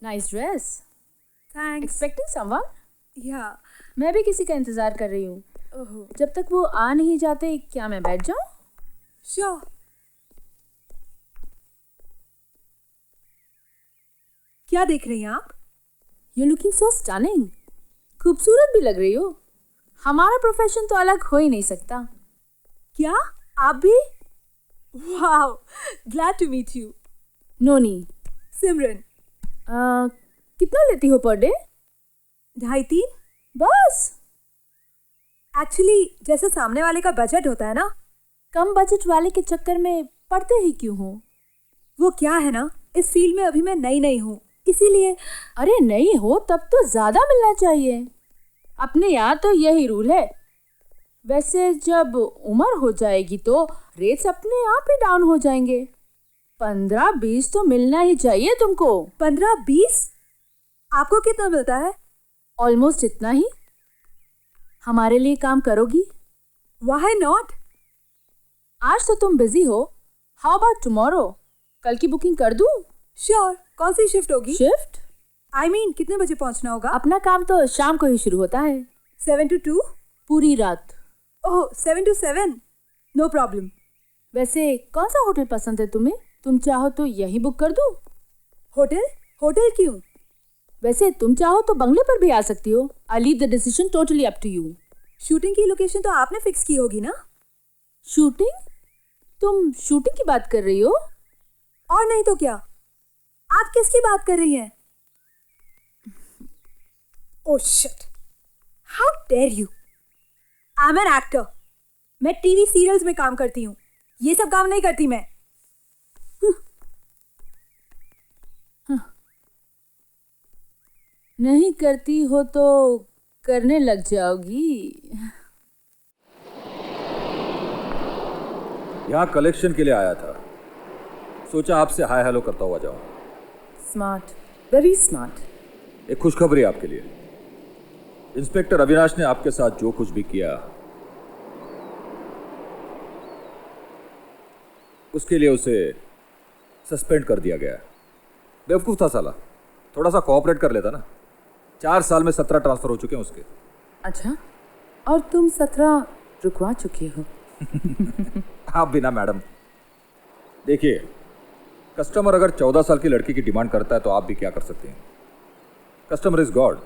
Nice dress. Thanks. Expecting someone? या मैं भी किसी का इंतजार कर रही हूँ। ओहो। जब तक वो आ नहीं जाते क्या मैं बैठ जाऊँ? श्योर। क्या देख रही हैं आप? You looking so stunning. खूबसूरत भी लग रही हो। हमारा प्रोफेशन तो अलग हो ही नहीं सकता। क्या आप भी? Wow, glad to meet you. Noni. Simran. कितना लेती हो पर डे? 2.5-3 बस। एक्चुअली जैसे सामने वाले का बजट होता है ना, कम बजट वाले के चक्कर में पड़ते ही क्यों हो? वो क्या है ना, इस फील्ड में अभी मैं नई हूँ, इसीलिए। अरे नहीं हो तब तो ज्यादा मिलना चाहिए। अपने यहाँ तो यही रूल है। वैसे जब उम्र हो जाएगी तो रेट्स अपने आप ही डाउन हो जाएंगे। 15-20 तो मिलना ही चाहिए तुमको। 15-20? आपको कितना मिलता है? ऑलमोस्ट इतना ही। हमारे लिए काम करोगी? Why not? आज तो तुम बिजी हो। How about tomorrow? कल की बुकिंग कर दूं? श्योर। कौन सी शिफ्ट होगी? शिफ्ट? I mean, कितने बजे पहुंचना होगा? अपना काम तो शाम को ही शुरू होता है। 7 to 2? पूरी रात। Oh, 7 to 7? No problem. वैसे कौन सा होटल पसंद है तुम्हें? तुम चाहो तो यही बुक कर दूं? होटल? होटल क्यों? वैसे तुम चाहो तो बंगले पर भी आ सकती हो। I leave the decision totally up to you. Shooting की लोकेशन तो आपने फिक्स की होगी ना? शूटिंग? तुम शूटिंग की बात कर रही हो? और नहीं तो क्या। आप किसकी बात कर रही हैं? Oh shit, how dare you. I am an actor. मैं टीवी सीरियल्स में काम करती हूँ, ये सब काम नहीं करती मैं। नहीं करती हो तो करने लग जाओगी। यहाँ कलेक्शन के लिए आया था, सोचा आपसे हाय हेलो करता हुआ जाऊं। Smart, very smart. एक खुशखबरी आपके लिए। इंस्पेक्टर अविनाश ने आपके साथ जो कुछ भी किया उसके लिए उसे सस्पेंड कर दिया गया। बेवकूफ था साला, थोड़ा सा कोऑपरेट कर लेता ना। 4 साल में 17 ट्रांसफर हो चुके हैं उसके। अच्छा, और तुम 17 रुकवा चुके हो। आप भी ना मैडम। देखिए, कस्टमर अगर 14 साल की लड़की की डिमांड करता है तो आप भी क्या कर सकते हैं। Customer is God.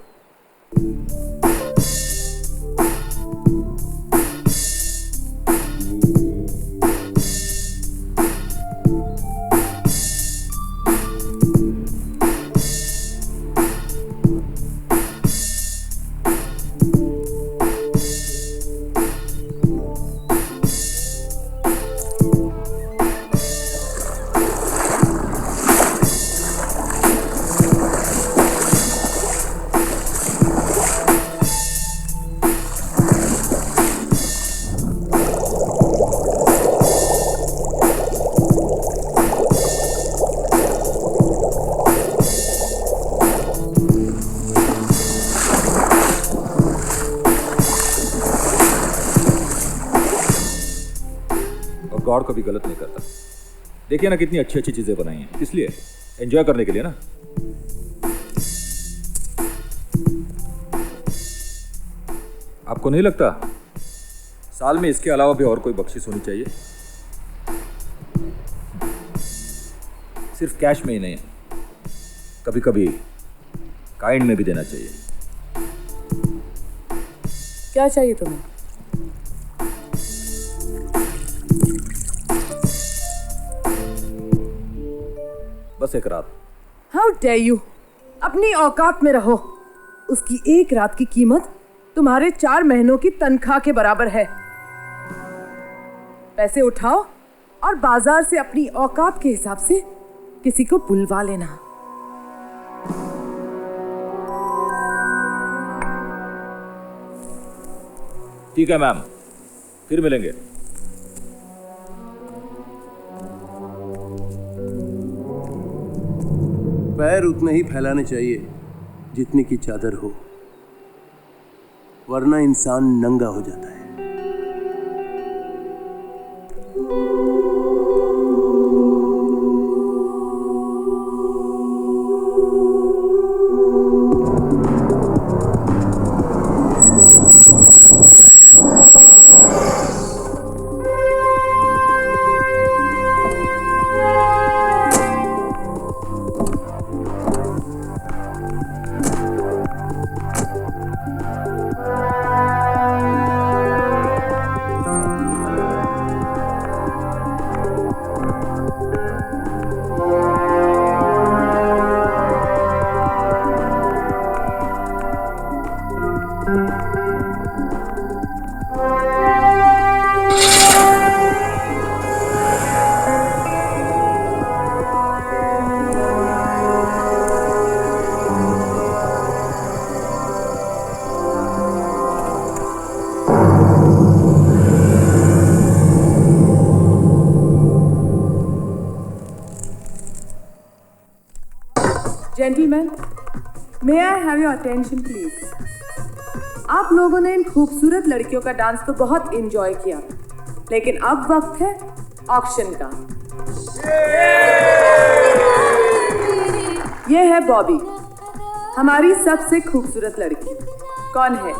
गॉड कभी गलत नहीं करता। देखिए ना कितनी अच्छी अच्छी चीजें बनाई हैं, इसलिए एंजॉय करने के लिए ना। आपको नहीं लगता साल में इसके अलावा भी और कोई बख्शिश होनी चाहिए? सिर्फ कैश में ही नहीं, कभी कभी काइंड में भी देना चाहिए। क्या चाहिए तुम्हें? बस एक रात। How dare you. अपनी औकात में रहो। उसकी एक रात की कीमत तुम्हारे 4 महीनों की तनख्वाह के बराबर है। पैसे उठाओ और बाजार से अपनी औकात के हिसाब से किसी को बुलवा लेना। ठीक है मैम, फिर मिलेंगे। पैर उतने ही फैलाने चाहिए जितनी की चादर हो, वरना इंसान नंगा हो जाता है। Gentleman, may I have your attention please. आप लोगों ने इन खूबसूरत लड़कियों का डांस तो बहुत एंजॉय किया, लेकिन अब वक्त है ऑक्शन का। ये है बॉबी, हमारी सबसे खूबसूरत लड़की। कौन है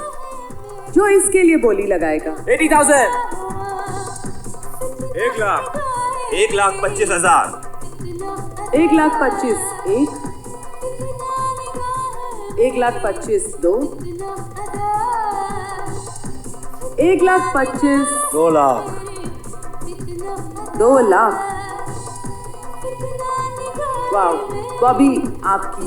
जो इसके लिए बोली लगाएगा? 80,000। 1,25,000। 1,25,000 एक, 1,25,000 दो, 1,25,000 2 लाख। 2 लाख। वाह, बॉबी आपकी।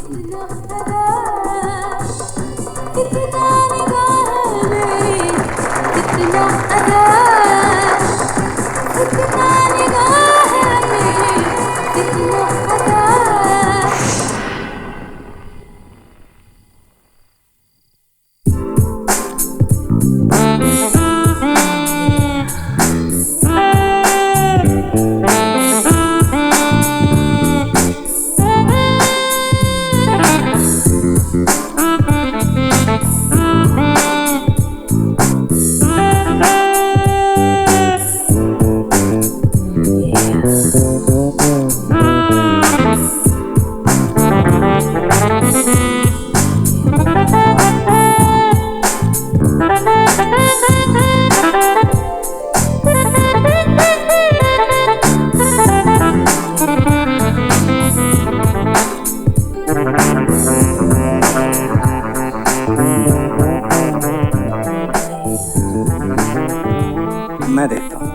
मैं देखता हूँ।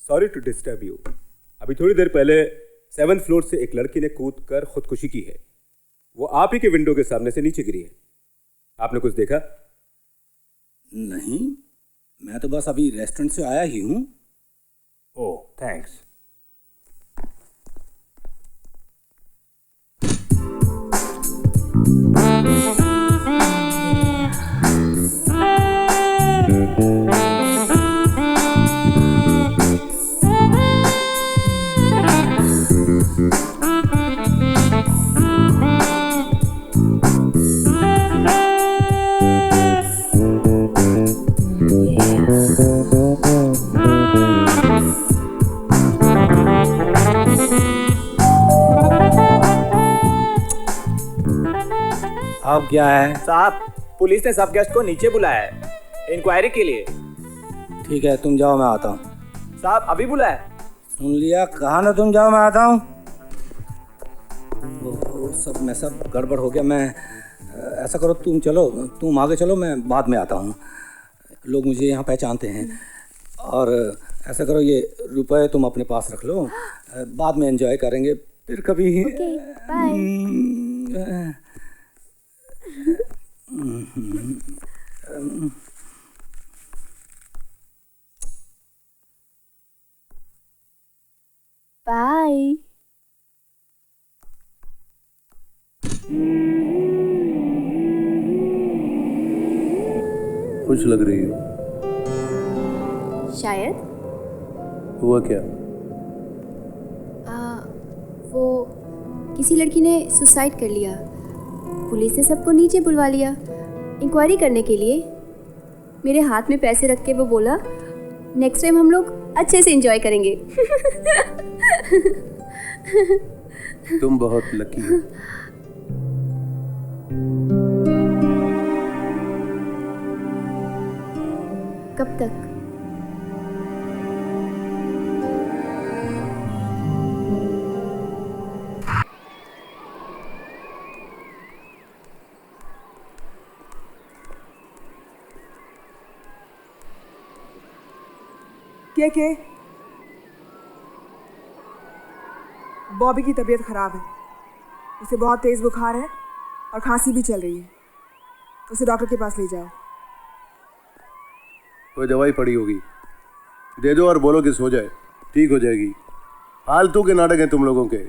Sorry to disturb you. अभी थोड़ी देर पहले 7th फ्लोर से एक लड़की ने कूद कर खुदकुशी की है। वो आप ही के विंडो के सामने से नीचे गिरी है। आपने कुछ देखा? नहीं, मैं तो बस अभी रेस्टोरेंट से आया ही हूँ। ओह, थैंक्स। अब क्या है साहब? पुलिस ने सब गेस्ट को नीचे बुलाया है इंक्वायरी के लिए। ठीक है, तुम जाओ, मैं आता हूँ। साहब अभी बुलाया? सुन लिया, कहा ना तुम जाओ, मैं आता हूँ। सब गड़बड़ हो गया। मैं ऐसा करो, तुम चलो, तुम आगे चलो, मैं बाद में आता हूँ। लोग मुझे यहाँ पहचानते हैं। और ऐसा करो, ये रुपए तुम अपने पास रख लो, बाद में एंजॉय करेंगे फिर कभी। बाय। खुश लग रही हो। शायद हुआ क्या? वो किसी लड़की ने सुसाइड कर लिया। पुलिस ने सबको नीचे बुलवा लिया इंक्वायरी करने के लिए। मेरे हाथ में पैसे रख के वो बोला नेक्स्ट टाइम हम लोग अच्छे से एंजॉय करेंगे। तुम बहुत लकी हो। कब तक? के बॉबी की तबीयत खराब है। उसे बहुत तेज बुखार है और खांसी भी चल रही है। उसे डॉक्टर के पास ले जाओ। कोई दवाई पड़ी होगी, दे दो और बोलो कि सो जाए, ठीक हो जाएगी। फालतू के नाटक हैं तुम लोगों के।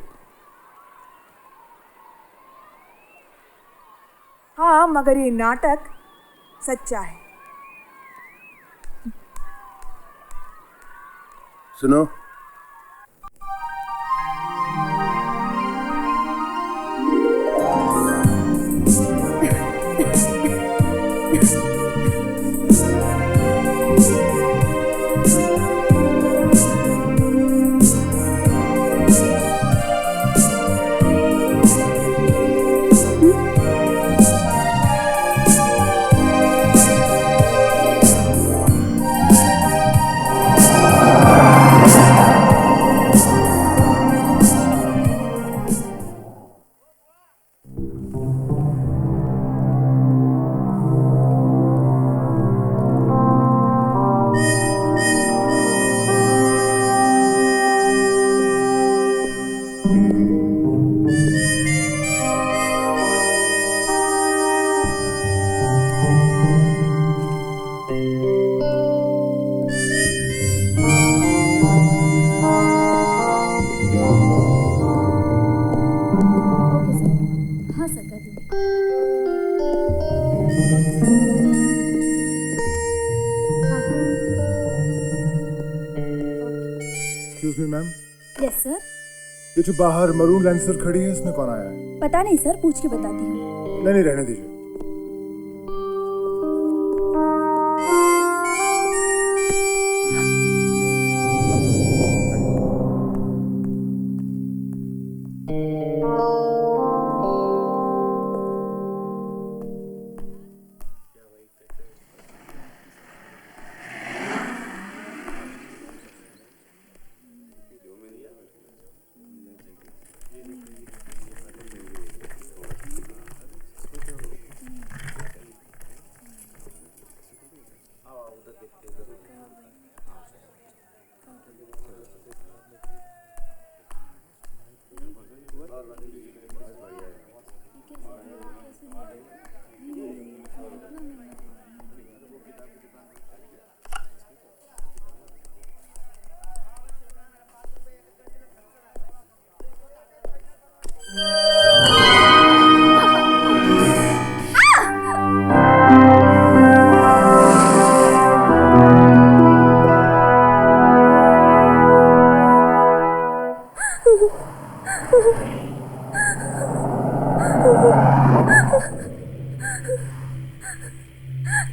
हाँ, मगर ये नाटक सच्चा है। सुनो, excuse me ma'am, yes sir. ये जो बाहर मरून लैंसर खड़ी है इसमें कौन आया है? पता नहीं सर, पूछ के बताती हूँ। नहीं रहने दीजिए।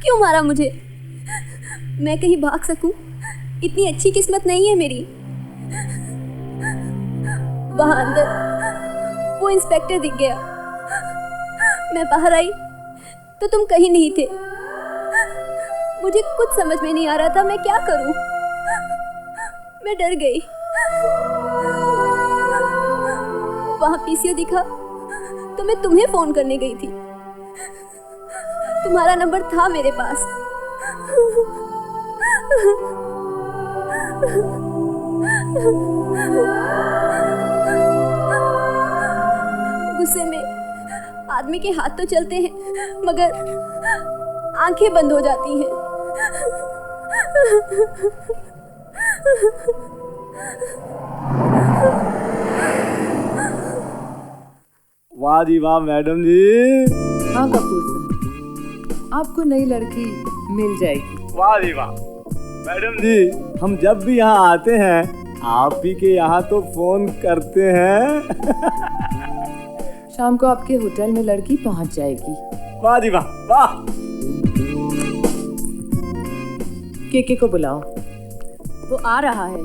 क्यों मारा मुझे? मैं कहीं भाग सकूं? इतनी अच्छी किस्मत नहीं है मेरी। वहां अंदर वो इंस्पेक्टर दिख गया। मैं बाहर आई तो तुम कहीं नहीं थे। मुझे कुछ समझ में नहीं आ रहा था मैं क्या करूं। मैं डर गई। वहां पीसीओ दिखा तो मैं तुम्हें फोन करने गई थी। तुम्हारा नंबर था मेरे पास। गुस्से में आदमी के हाथ तो चलते हैं मगर आंखें बंद हो जाती हैं। वाह जी वाह मैडम जी। हाँ कपूर सर, आपको नई लड़की मिल जाएगी। वाह जी वाह। मैडम जी, हम जब भी यहाँ आते हैं आप ही के यहाँ तो फोन करते हैं। शाम को आपके होटल में लड़की पहुँच जाएगी। वाह जी वाह वाह। केके को बुलाओ। वो आ रहा है।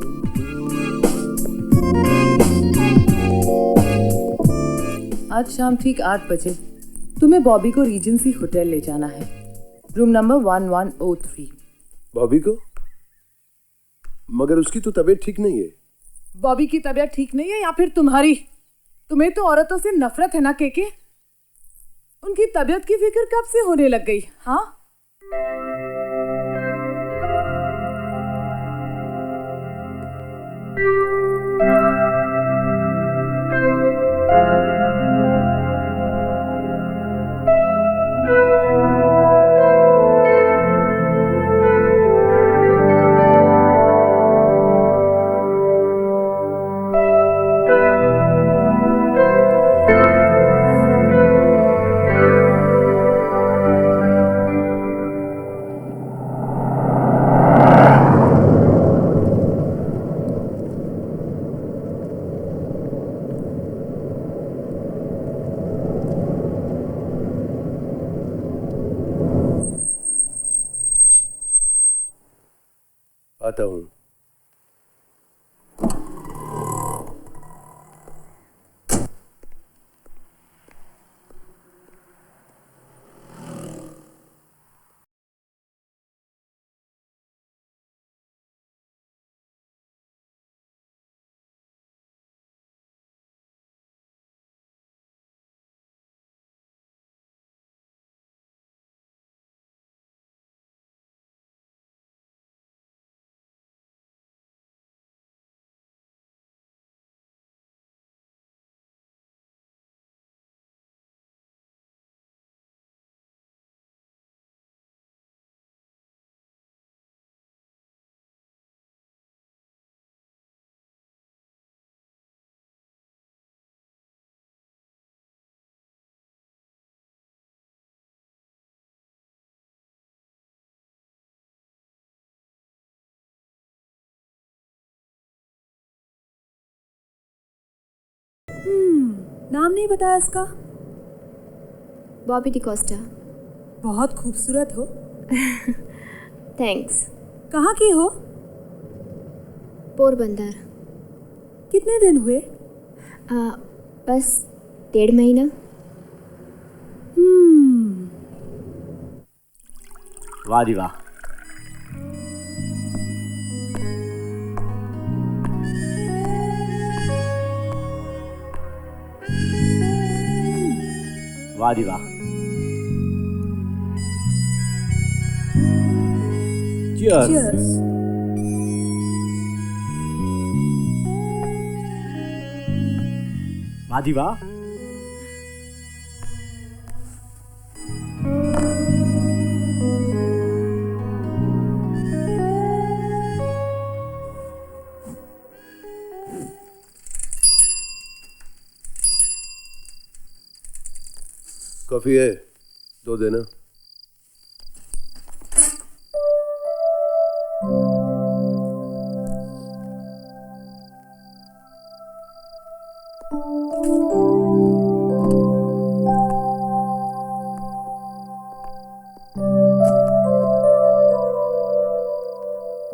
आज शाम ठीक 8 बजे तुम्हें बॉबी को रीजेंसी होटल ले जाना है, रूम नंबर 1103। बॉबी को? मगर उसकी तो तबीयत ठीक नहीं है। बॉबी की तबीयत ठीक नहीं है या फिर तुम्हारी? तुम्हें तो औरतों से नफरत है ना केके? उनकी तबीयत की फिक्र कब से होने लग गई? हाँ, आता हूँ। नाम नहीं बताया इसका। बॉबी डिकोस्टा। बहुत खूबसूरत हो। थैंक्स। कहाँ की हो? पोरबंदर। कितने दिन हुए? बस 1.5 महीना। वाह जी वाह। वाह जी वाह। Cheers. वाह जी वाह। कॉफी है, 2 देना।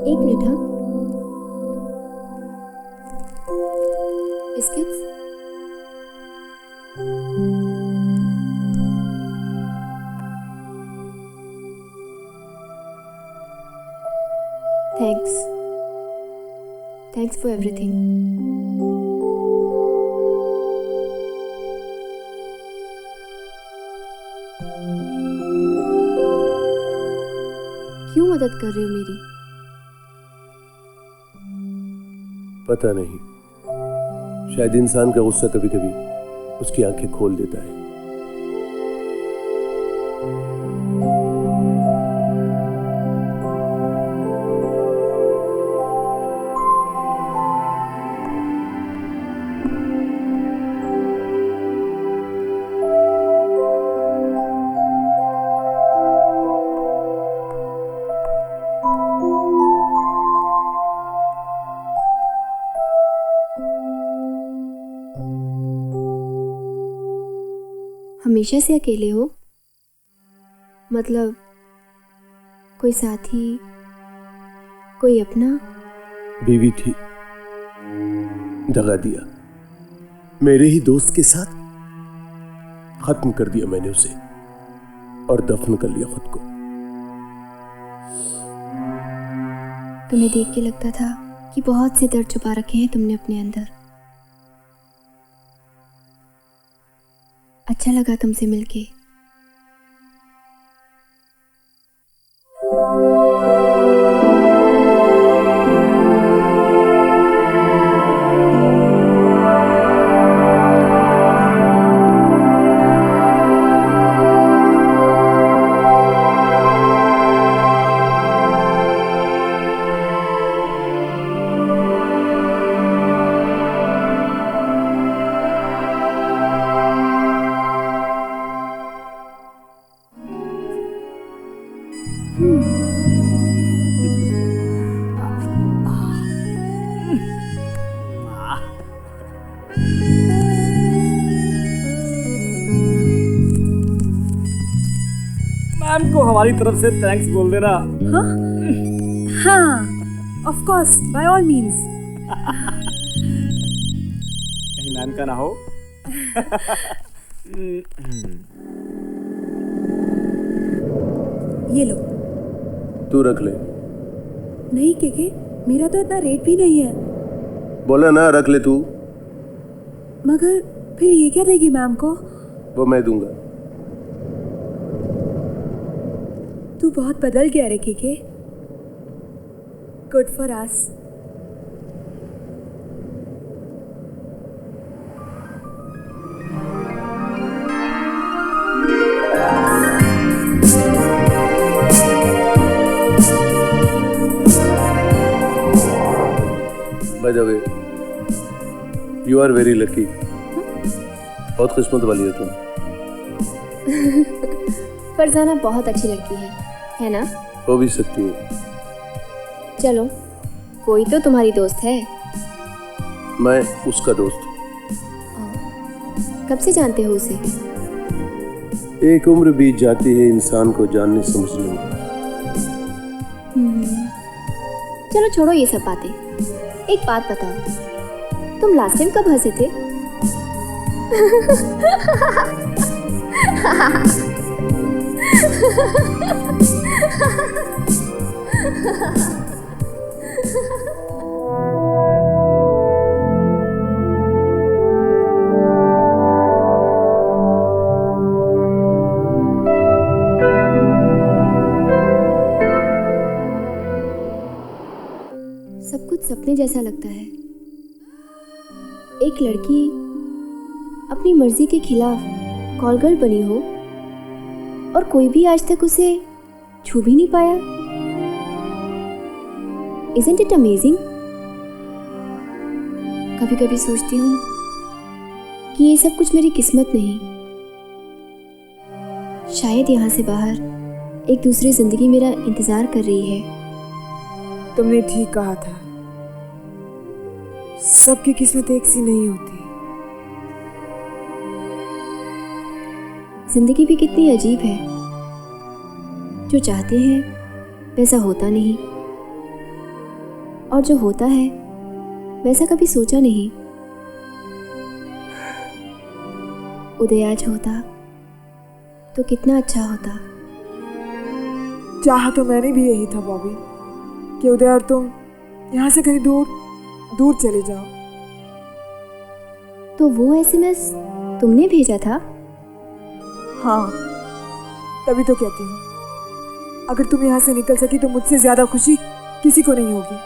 एक मिनट। हाँ, बिस्किट्स। Thanks for everything. क्यों मदद कर रहे हो मेरी? पता नहीं, शायद इंसान का गुस्सा कभी कभी उसकी आंखें खोल देता है। हमेशा से अकेले हो? मतलब कोई साथी, कोई अपना? बीवी थी, दगा दिया। मेरे ही दोस्त के साथ खत्म कर दिया मैंने उसे और दफन कर लिया खुद को। तुम्हें देख के लगता था कि बहुत से दर्द छुपा रखे हैं तुमने अपने अंदर। अच्छा लगा तुमसे मिलके। मैम को हमारी तरफ से थैंक्स बोल देना। हाँ, of course, by all means. कहीं मैम का ना हो। ये लो। तू रख ले। नहीं केके, मेरा तो इतना रेट भी नहीं है। बोला ना रख ले तू। मगर फिर ये क्या देगी मैम को? वो मैं दूंगा। तू बहुत बदल गया रे KK. Good for us. By the way, you are very lucky. बहुत किस्मत वाली हो तुम। फरजाना बहुत अच्छी लड़की है ना? हो भी सकती है। चलो, कोई तो तुम्हारी दोस्त है। मैं उसका दोस्त। कब से जानते हो उसे? एक उम्र बीत जाती है इंसान को जानने समझने में। चलो छोड़ो ये सब बातें। एक बात बताओ, तुम लास्ट टाइम कब हंसे थे? सब कुछ सपने जैसा लगता है। एक लड़की अपनी मर्जी के खिलाफ कॉल गर्ल बनी हो और कोई भी आज तक उसे छू भी नहीं पाया। Isn't it amazing? कभी कभी सोचती हूँ कि ये सब कुछ मेरी किस्मत नहीं, शायद यहाँ से बाहर एक दूसरी जिंदगी मेरा इंतजार कर रही है। तुमने ठीक कहा था, सबकी किस्मत एक सी नहीं होती। जिंदगी भी कितनी अजीब है, जो चाहते हैं वैसा होता नहीं, और जो होता है वैसा कभी सोचा नहीं। उदय आज होता तो कितना अच्छा होता। चाहा तो मैंने भी यही था बॉबी, कि उदय और तुम यहाँ से कहीं दूर दूर चले जाओ। तो वो एसएमएस तुमने भेजा था? हाँ, तभी तो कहती हूँ, अगर तुम यहाँ से निकल सकी तो मुझसे ज्यादा खुशी किसी को नहीं होगी।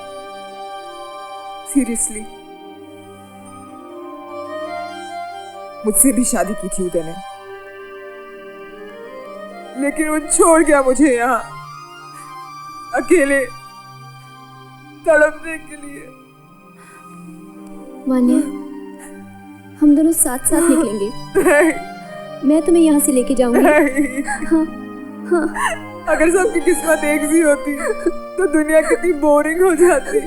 सीरियसली, मुझसे भी शादी की थी उदय ने, लेकिन वो छोड़ गया मुझे यहाँ अकेले तड़पने के लिए। मान्या, हम दोनों साथ साथ निकलेंगे। मैं तुम्हें यहाँ से लेके जाऊंगी। हाँ, हाँ। अगर सबकी किस्मत एक सी होती तो दुनिया कितनी बोरिंग हो जाती,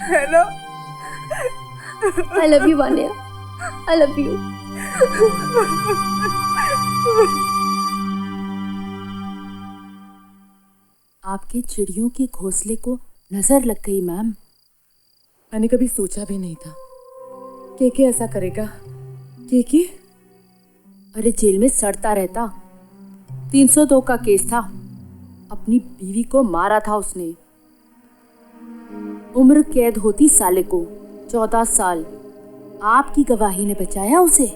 है ना? I love you, Manya. I love you. आपके चिड़ियों के घोंसले को नजर लग गई मैम। मैंने कभी सोचा भी नहीं था के ऐसा करेगा। के अरे जेल में सड़ता रहता। 302 का केस था। अपनी बीवी को मारा था उसने। उम्र कैद होती साले को, 14 साल। आपकी गवाही ने बचाया उसे।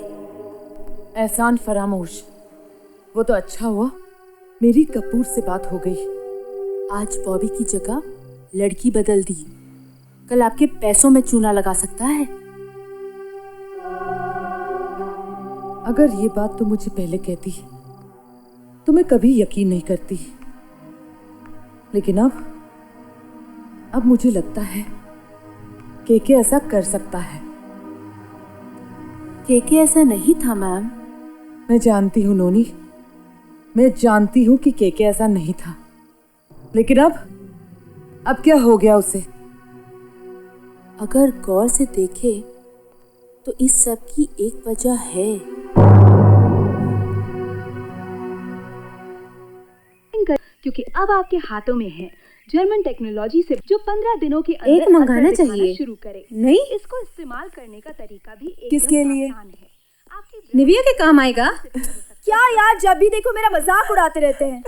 एहसान फरामोश। वो तो अच्छा हुआ मेरी कपूर से बात हो गई। आज बॉबी की जगह लड़की बदल दी, कल आपके पैसों में चूना लगा सकता है। अगर ये बात तो मुझे पहले कहती तो मैं कभी यकीन नहीं करती, लेकिन अब मुझे लगता है के ऐसा कर सकता है। के ऐसा नहीं था मैम। मैं जानती हूँ नोनी, मैं जानती हूँ कि के ऐसा नहीं था, लेकिन अब क्या हो गया उसे? अगर गौर से देखे तो इस सब की एक वजह है। क्योंकि अब आपके हाथों में है जर्मन टेक्नोलॉजी से जो 15 दिनों के अंदर एक मंगाना चाहिए। शुरू करे। नहीं, इसको इस्तेमाल करने का तरीका भी किसके लिए? निविया के काम आएगा। क्या यार, जब भी देखो मेरा मजाक उड़ाते रहते हैं।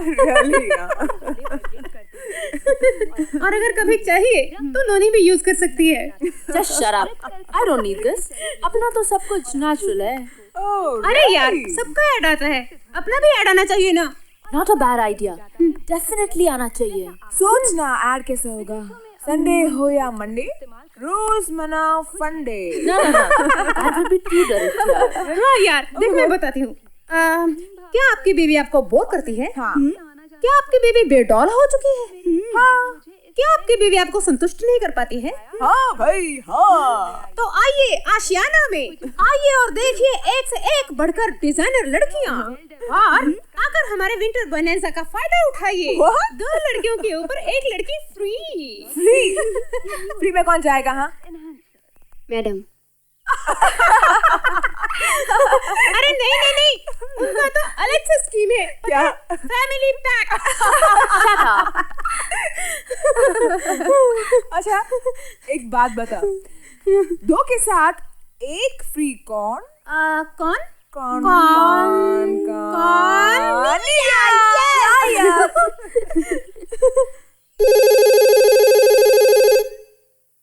और अगर कभी चाहिए तो नोनी भी यूज कर सकती है। Just shut up. I don't need this. अपना तो सब कुछ नेचुरल है। अरे यार, सबका ऐड आता है, अपना भी ऐड आना चाहिए ना। Not a bad idea. Definitely आना चाहिए। सोच ना ऐड कैसे होगा। संडे हो या मंडे, रोज मनाओ फंडे। No. That would be too direct. हाँ यार, देख मैं बताती हूँ। क्या आपकी बीवी आपको बोर करती है? हाँ। क्या आपकी बीवी बेडौल हो चुकी है? हाँ। क्या आपकी बीवी आपको संतुष्ट नहीं कर पाती है? हाँ भाई हाँ। तो आइए आशियाना में, आइए और देखिए एक से एक बढ़कर डिजाइनर लड़कियाँ, और आकर हमारे विंटर बोनैंजा का फायदा उठाइए। 2 लड़कियों के ऊपर 1 लड़की फ्री। फ्री में कौन जाएगा? हाँ मैडम। अरे नहीं, उनका तो अलग से स्कीम है। क्या? Family pack. अच्छा एक बात बता, 2 के साथ 1 फ्री कौन? कौन?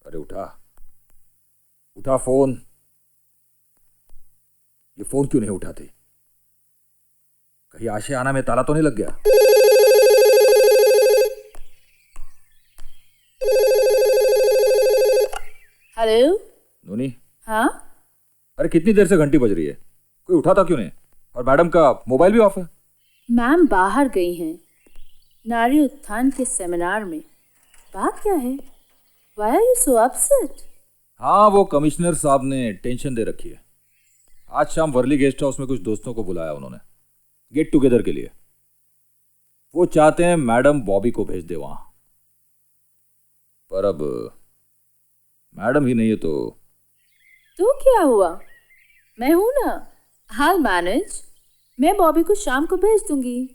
अरे उठा फोन। ये फोन क्यों नहीं उठाते? कहीं आशियाना में ताला तो नहीं लग गया? हेलो नोनी। हाँ, अरे कितनी देर से घंटी बज रही है, कोई उठाता क्यों नहीं? और मैडम का मोबाइल भी ऑफ है। मैम बाहर गई हैं नारी उत्थान के सेमिनार में। बात क्या है? Why are you so upset? हाँ, वो कमिश्नर साहब ने टेंशन दे रखी है। आज शाम वर्ली गेस्ट हाउस में कुछ दोस्तों को बुलाया उन्होंने, गेट टुगेदर के लिए। वो चाहते हैं मैडम बॉबी को भेज दे वहां, पर अब मैडम ही नहीं है तो क्या हुआ? मैं हूं ना, I'll manage। मैं बॉबी को शाम को भेज दूंगी,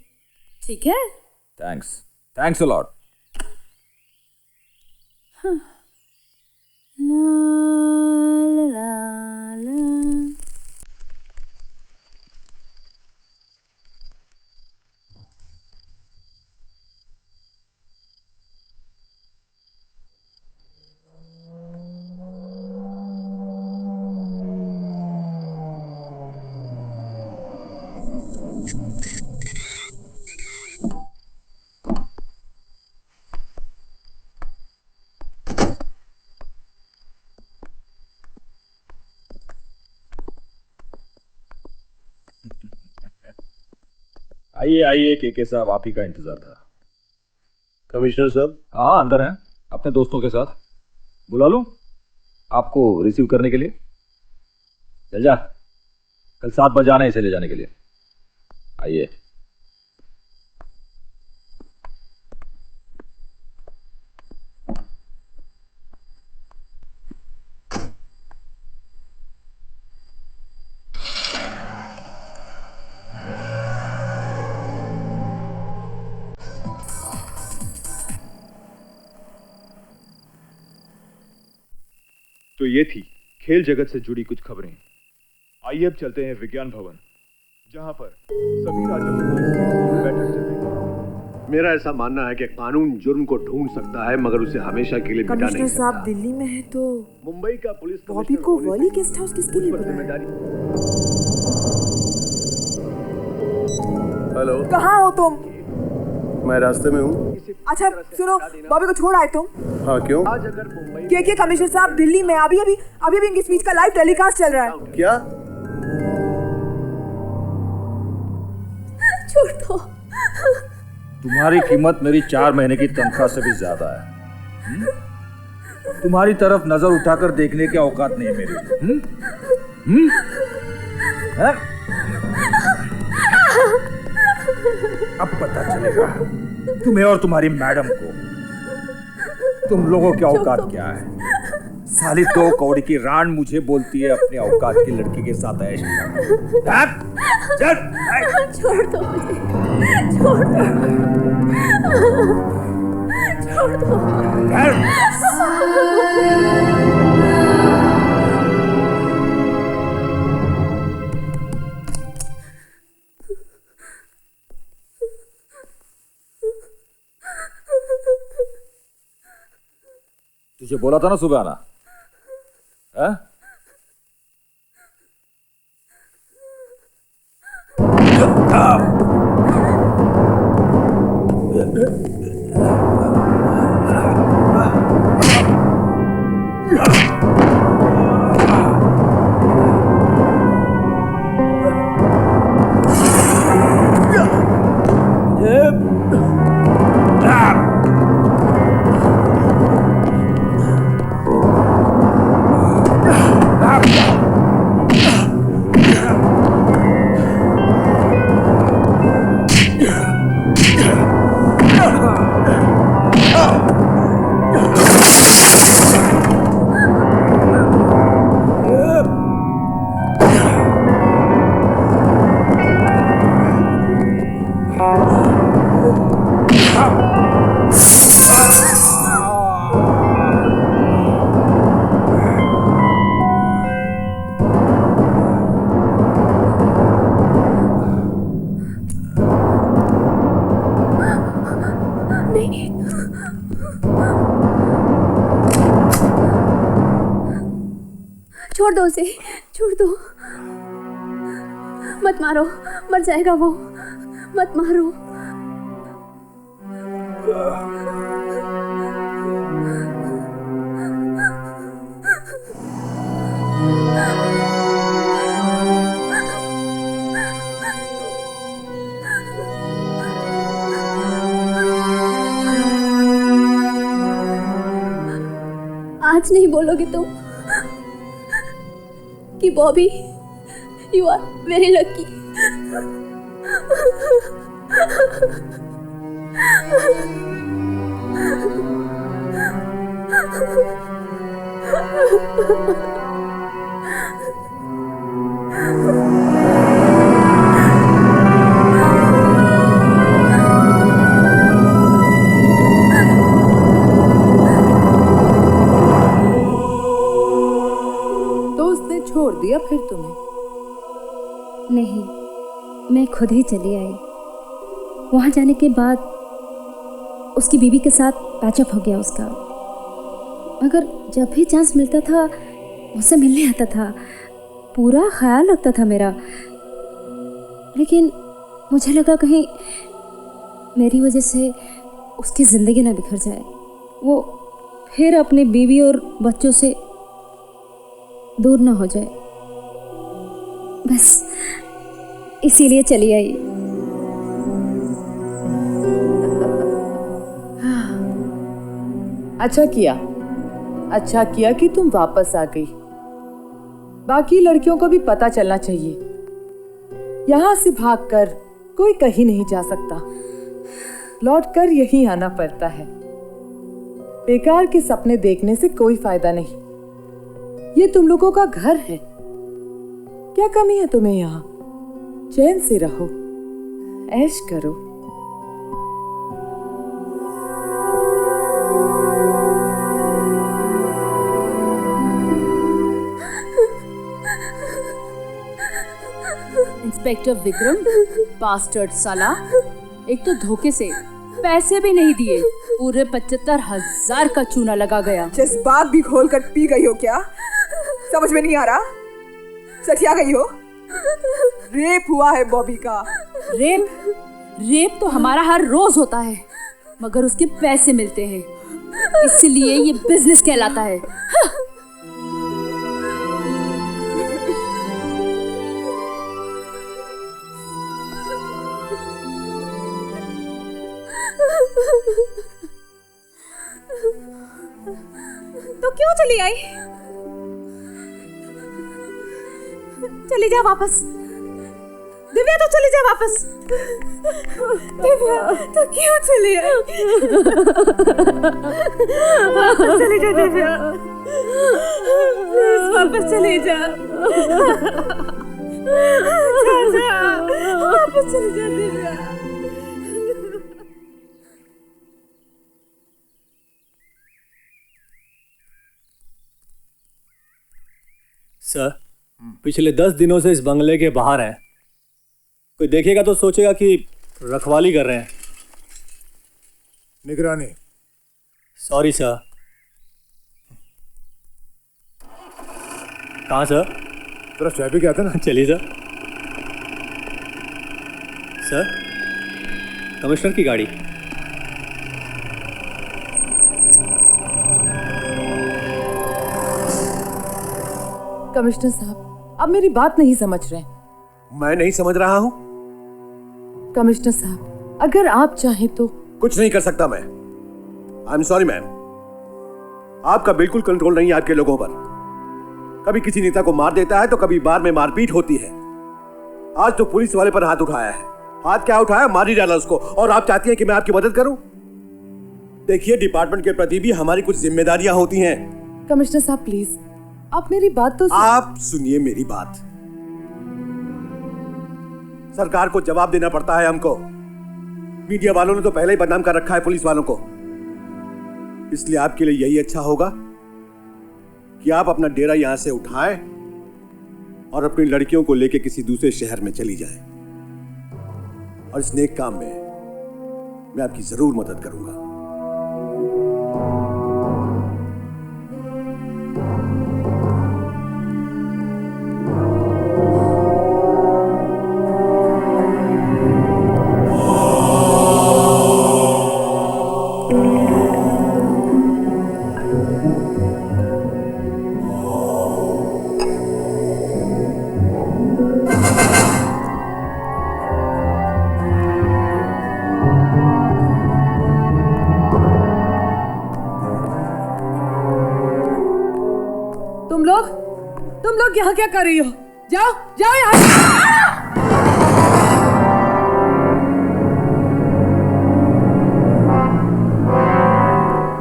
ठीक है? Thanks a lot. ला ला ला। आइए के साहब, आप ही का इंतजार था। कमिश्नर साहब? हाँ, अंदर हैं अपने दोस्तों के साथ। बुला लूं आपको रिसीव करने के लिए? चल जा, कल 7 बजे आना है इसे ले जाने के लिए। आइए। तो ये थी खेल जगत से जुड़ी कुछ खबरें। आइए अब चलते हैं विज्ञान भवन, जहां पर सभी राज्यों की बैठक चल रही है। मेरा ऐसा मानना है कि कानून जुर्म को ढूंढ सकता है मगर उसे हमेशा के लिए मिटा नहीं कमिश्नर सकता। साहब दिल्ली में है तो मुंबई का पुलिस बॉबी को वर्ली गेस्ट हाउस किसके लिए बुलाया? हेलो, कहाँ हो तुम? मैं रास्ते में हूँ। अच्छा सुनो, बॉबी को छोड़ आए तुम? हाँ क्यों? क्या कमिश्नर साहब दिल्ली में अभी इनकी स्पीच का लाइव टेलीकास्ट चल रहा है। क्या? छोड़ दो। तुम्हारी कीमत मेरी 4 महीने की तनख्वाह से भी ज्यादा है। तुम्हारी तरफ नजर उठाकर देखने की औकात नहीं है मेरी। अब पता चलेगा तुम्हें और तुम्हारी मैडम को तुम लोगों की औकात क्या है। साली 2 कौड़ी की रान मुझे बोलती है अपनी औकात की लड़की के साथ ऐश करना। छोड़ दो मुझे, छोड़ दो, छोड़ दो। तुझे बोला था ना सुबह आना। छोड़ दो उसे, छोड़ दो, मत मारो, मर जाएगा वो, मत मारो। आज नहीं बोलोगे तुम कि Bobby you are very lucky. छोड़ दिया फिर तुम्हें? नहीं, मैं खुद ही चली आई। वहां जाने के बाद उसकी बीवी के साथ पैचअप हो गया उसका। मगर जब भी चांस मिलता था मुझसे मिलने आता था, पूरा ख्याल रखता था मेरा। लेकिन मुझे लगा कहीं मेरी वजह से उसकी ज़िंदगी ना बिखर जाए, वो फिर अपनी बीवी और बच्चों से दूर ना हो जाए, बस इसीलिए चली आई। अच्छा किया कि तुम वापस आ गई। बाकी लड़कियों को भी पता चलना चाहिए, यहाँ से भागकर कोई कहीं नहीं जा सकता, लौटकर यहीं आना पड़ता है। बेकार के सपने देखने से कोई फायदा नहीं। ये तुम लोगों का घर है, क्या कमी है तुम्हें यहाँ? चैन से रहो, ऐश करो। इंस्पेक्टर विक्रम, बास्टर्ड साला, एक तो धोखे से पैसे भी नहीं दिए, पूरे 75,000 का चूना लगा गया। जज्बात भी खोल कर पी गई हो क्या? समझ में नहीं आ रहा? सठिया गई हो? रेप हुआ है बॉबी का। रेप तो हमारा हर रोज होता है, मगर उसके पैसे मिलते हैं, इसलिए ये बिजनेस कहलाता है। तो क्यों चली आई? चली जा वापस। दिव्या तो चली जा वापस। दिव्या तो क्यों चली आई? वापस चली जा दिव्या, प्लीज वापस चली जा। वापस चली जा दिव्या। सर, पिछले 10 दिनों से इस बंगले के बाहर हैं। कोई देखेगा तो सोचेगा कि रखवाली कर रहे हैं। निगरानी। Sorry sir. कहाँ सर? जरा चाय पी के आता ना। चलिए सर। सर, कमिश्नर की गाड़ी। कमिश्नर साहब, आप मेरी बात नहीं समझ रहे। मैं नहीं समझ रहा हूं। कमिश्नर साहब, अगर आप चाहें तो। कुछ नहीं कर सकता मैं। I am sorry ma'am. आपका बिल्कुल कंट्रोल नहीं है आपके लोगों पर। कभी किसी नेता को मार देता है तो कभी बार में मारपीट होती है। आज तो पुलिस वाले पर हाथ उठाया है। हाथ क्या उठाया, मार ही डाला उसको। और आप चाहती हैं कि मैं आपकी मदद करूं? देखिए, डिपार्टमेंट के प्रति भी हमारी कुछ जिम्मेदारियां होती हैं। कमिश्नर साहब प्लीज, आप मेरी बात तो आप सुनिए मेरी बात। सरकार को जवाब देना पड़ता है हमको। मीडिया वालों ने तो पहले ही बदनाम कर रखा है पुलिस वालों को। इसलिए आपके लिए यही अच्छा होगा कि आप अपना डेरा यहां से उठाएं और अपनी लड़कियों को लेकर किसी दूसरे शहर में चली जाएं। और इस नेक काम में मैं आपकी जरूर मदद करूंगा। तुम लोग यहाँ क्या कर रही हो? जाओ जाओ यहाँ।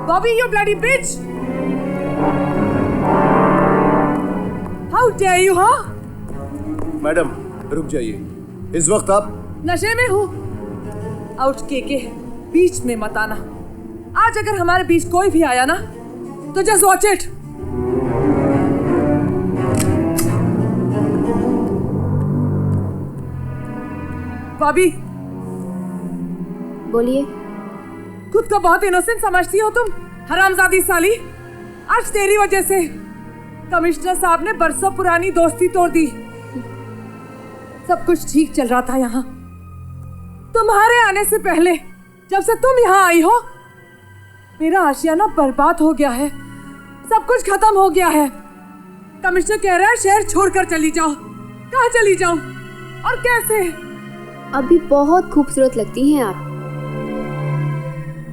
Bobby, you bloody bitch! How dare you, हाँ? मैडम रुक जाइए, इस वक्त आप नशे में हूँ। आउट के बीच में मत आना। आज अगर हमारे बीच कोई भी आया ना तो जस्ट वॉच इट। बॉबी, बोलिए। खुद को बहुत इनोसेंट समझती हो तुम, हरामजादी साली। आज तेरी वजह से कमिश्नर साहब ने बरसों पुरानी दोस्ती तोड़ दी। सब कुछ ठीक चल रहा था यहाँ। तुम्हारे आने से पहले, जब से तुम यहाँ आई हो, मेरा आशियाना बर्बाद हो गया है। सब कुछ खत्म हो गया है। कमिश्नर कह रहा है शहर छोड़कर चली जाओ। कहाँ चली जाऊं और कैसे? अभी बहुत खूबसूरत लगती हैं आप।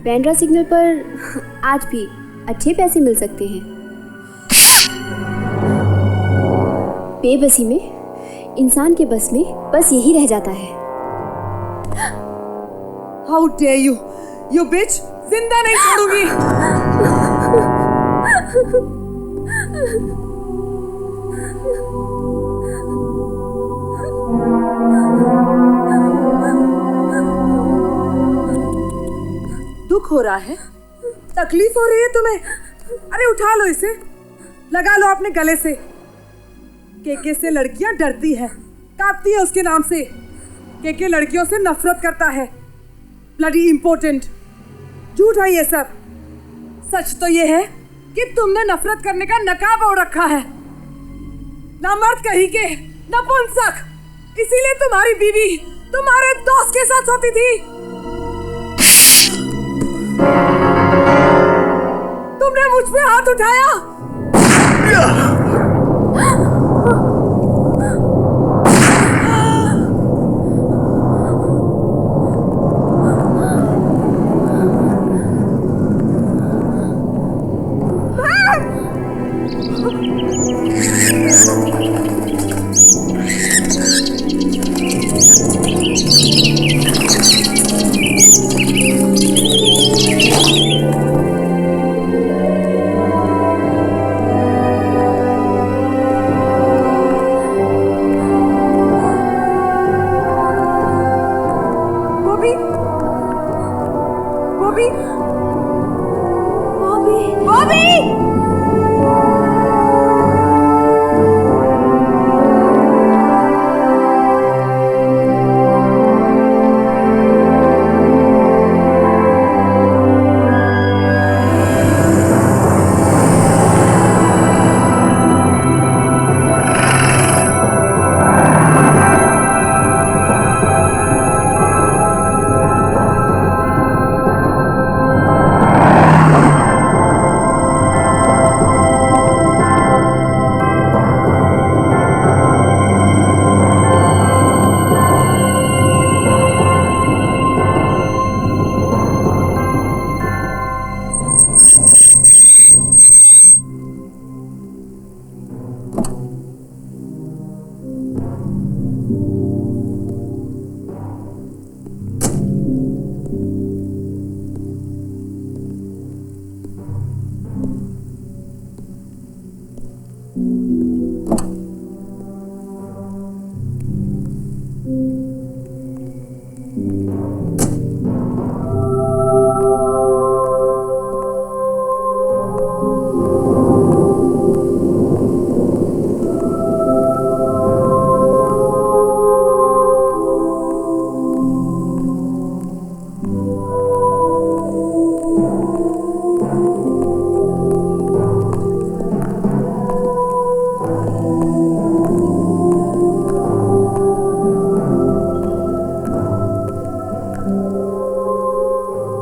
बैंड्रा सिग्नल पर आज भी अच्छे पैसे मिल सकते हैं। बेबसी में इंसान के बस में बस यही रह जाता है। How dare you, you bitch! जिंदा नहीं छोड़ूंगी। दुख हो रहा है? तकलीफ हो रही है तुम्हें? अरे उठा लो इसे, लगा लो अपने गले से। केके से लड़कियां डरती हैं, कांपती है उसके नाम से। के लड़कियों से नफरत करता है। Bloody important. झूठ है ये सब। सच तो ये है कि तुमने नफरत करने का नकाब ओढ़ रखा है। ना मर्द कहीं के, नपुंसक। इसीलिए तुम्हारी बीवी तुम्हारे दोस्त के साथ सोती थी। तुमने मुझ पे हाथ उठाया।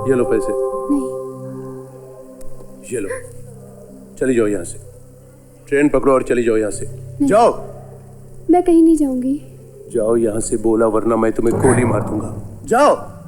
ये लो पैसे। नहीं। ये लो, चली जाओ यहाँ से। ट्रेन पकड़ो और चली जाओ यहाँ से। जाओ। मैं कहीं नहीं जाऊंगी। जाओ यहाँ से बोला, वरना मैं तुम्हें गोली मार दूंगा। जाओ।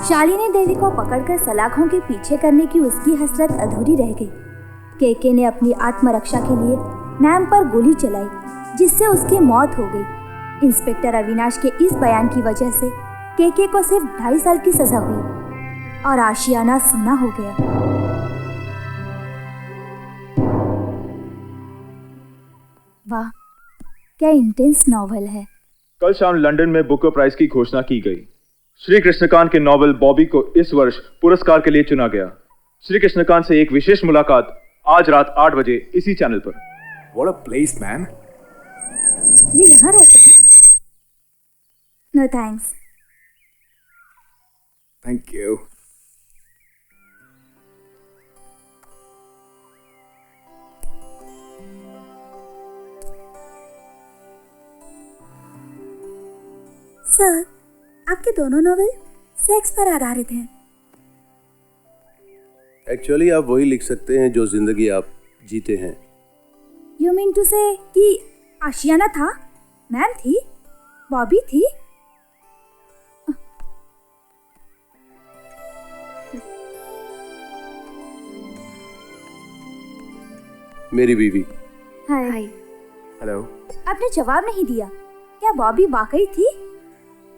शालिनी देवी को पकड़कर सलाखों के पीछे करने की उसकी हसरत अधूरी रह गई। केके ने अपनी आत्मरक्षा के लिए मैम पर गोली चलाई, जिससे उसकी मौत हो गई। इंस्पेक्टर अविनाश के इस बयान की वजह से केके को सिर्फ 2.5 साल की सजा हुई और आशियाना सूना हो गया। वाह, क्या इंटेंस नॉवल है। कल शाम लंदन में बुकर प्राइज की घोषणा की गई। श्री कृष्णकांत के नॉवल बॉबी को इस वर्ष पुरस्कार के लिए चुना गया। श्री कृष्णकांत से एक विशेष मुलाकात आज रात 8 बजे इसी चैनल पर। What a place, man. ये यहाँ रहते हैं? No thanks. Thank you. Sir, आपके दोनों नॉवेल सेक्स पर आधारित हैं। एक्चुअली आप वही लिख सकते हैं जो जिंदगी आप जीते हैं। You mean to say कि आशियाना था मैम थी, बॉबी थी। मेरी बीवी। हाय। हेलो। आपने जवाब नहीं दिया। क्या बॉबी वाकई थी?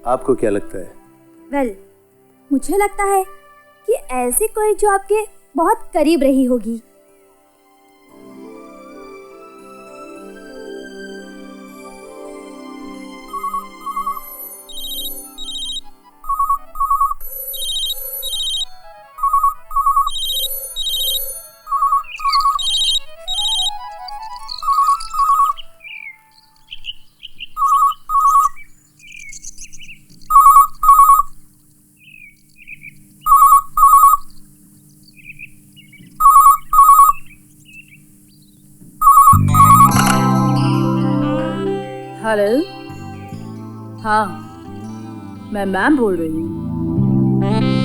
आपको क्या लगता है? वेल, मुझे लगता है कि ऐसी कोई जो आपके बहुत करीब रही होगी। हेलो, हाँ मैं मैम बोल रही हूँ।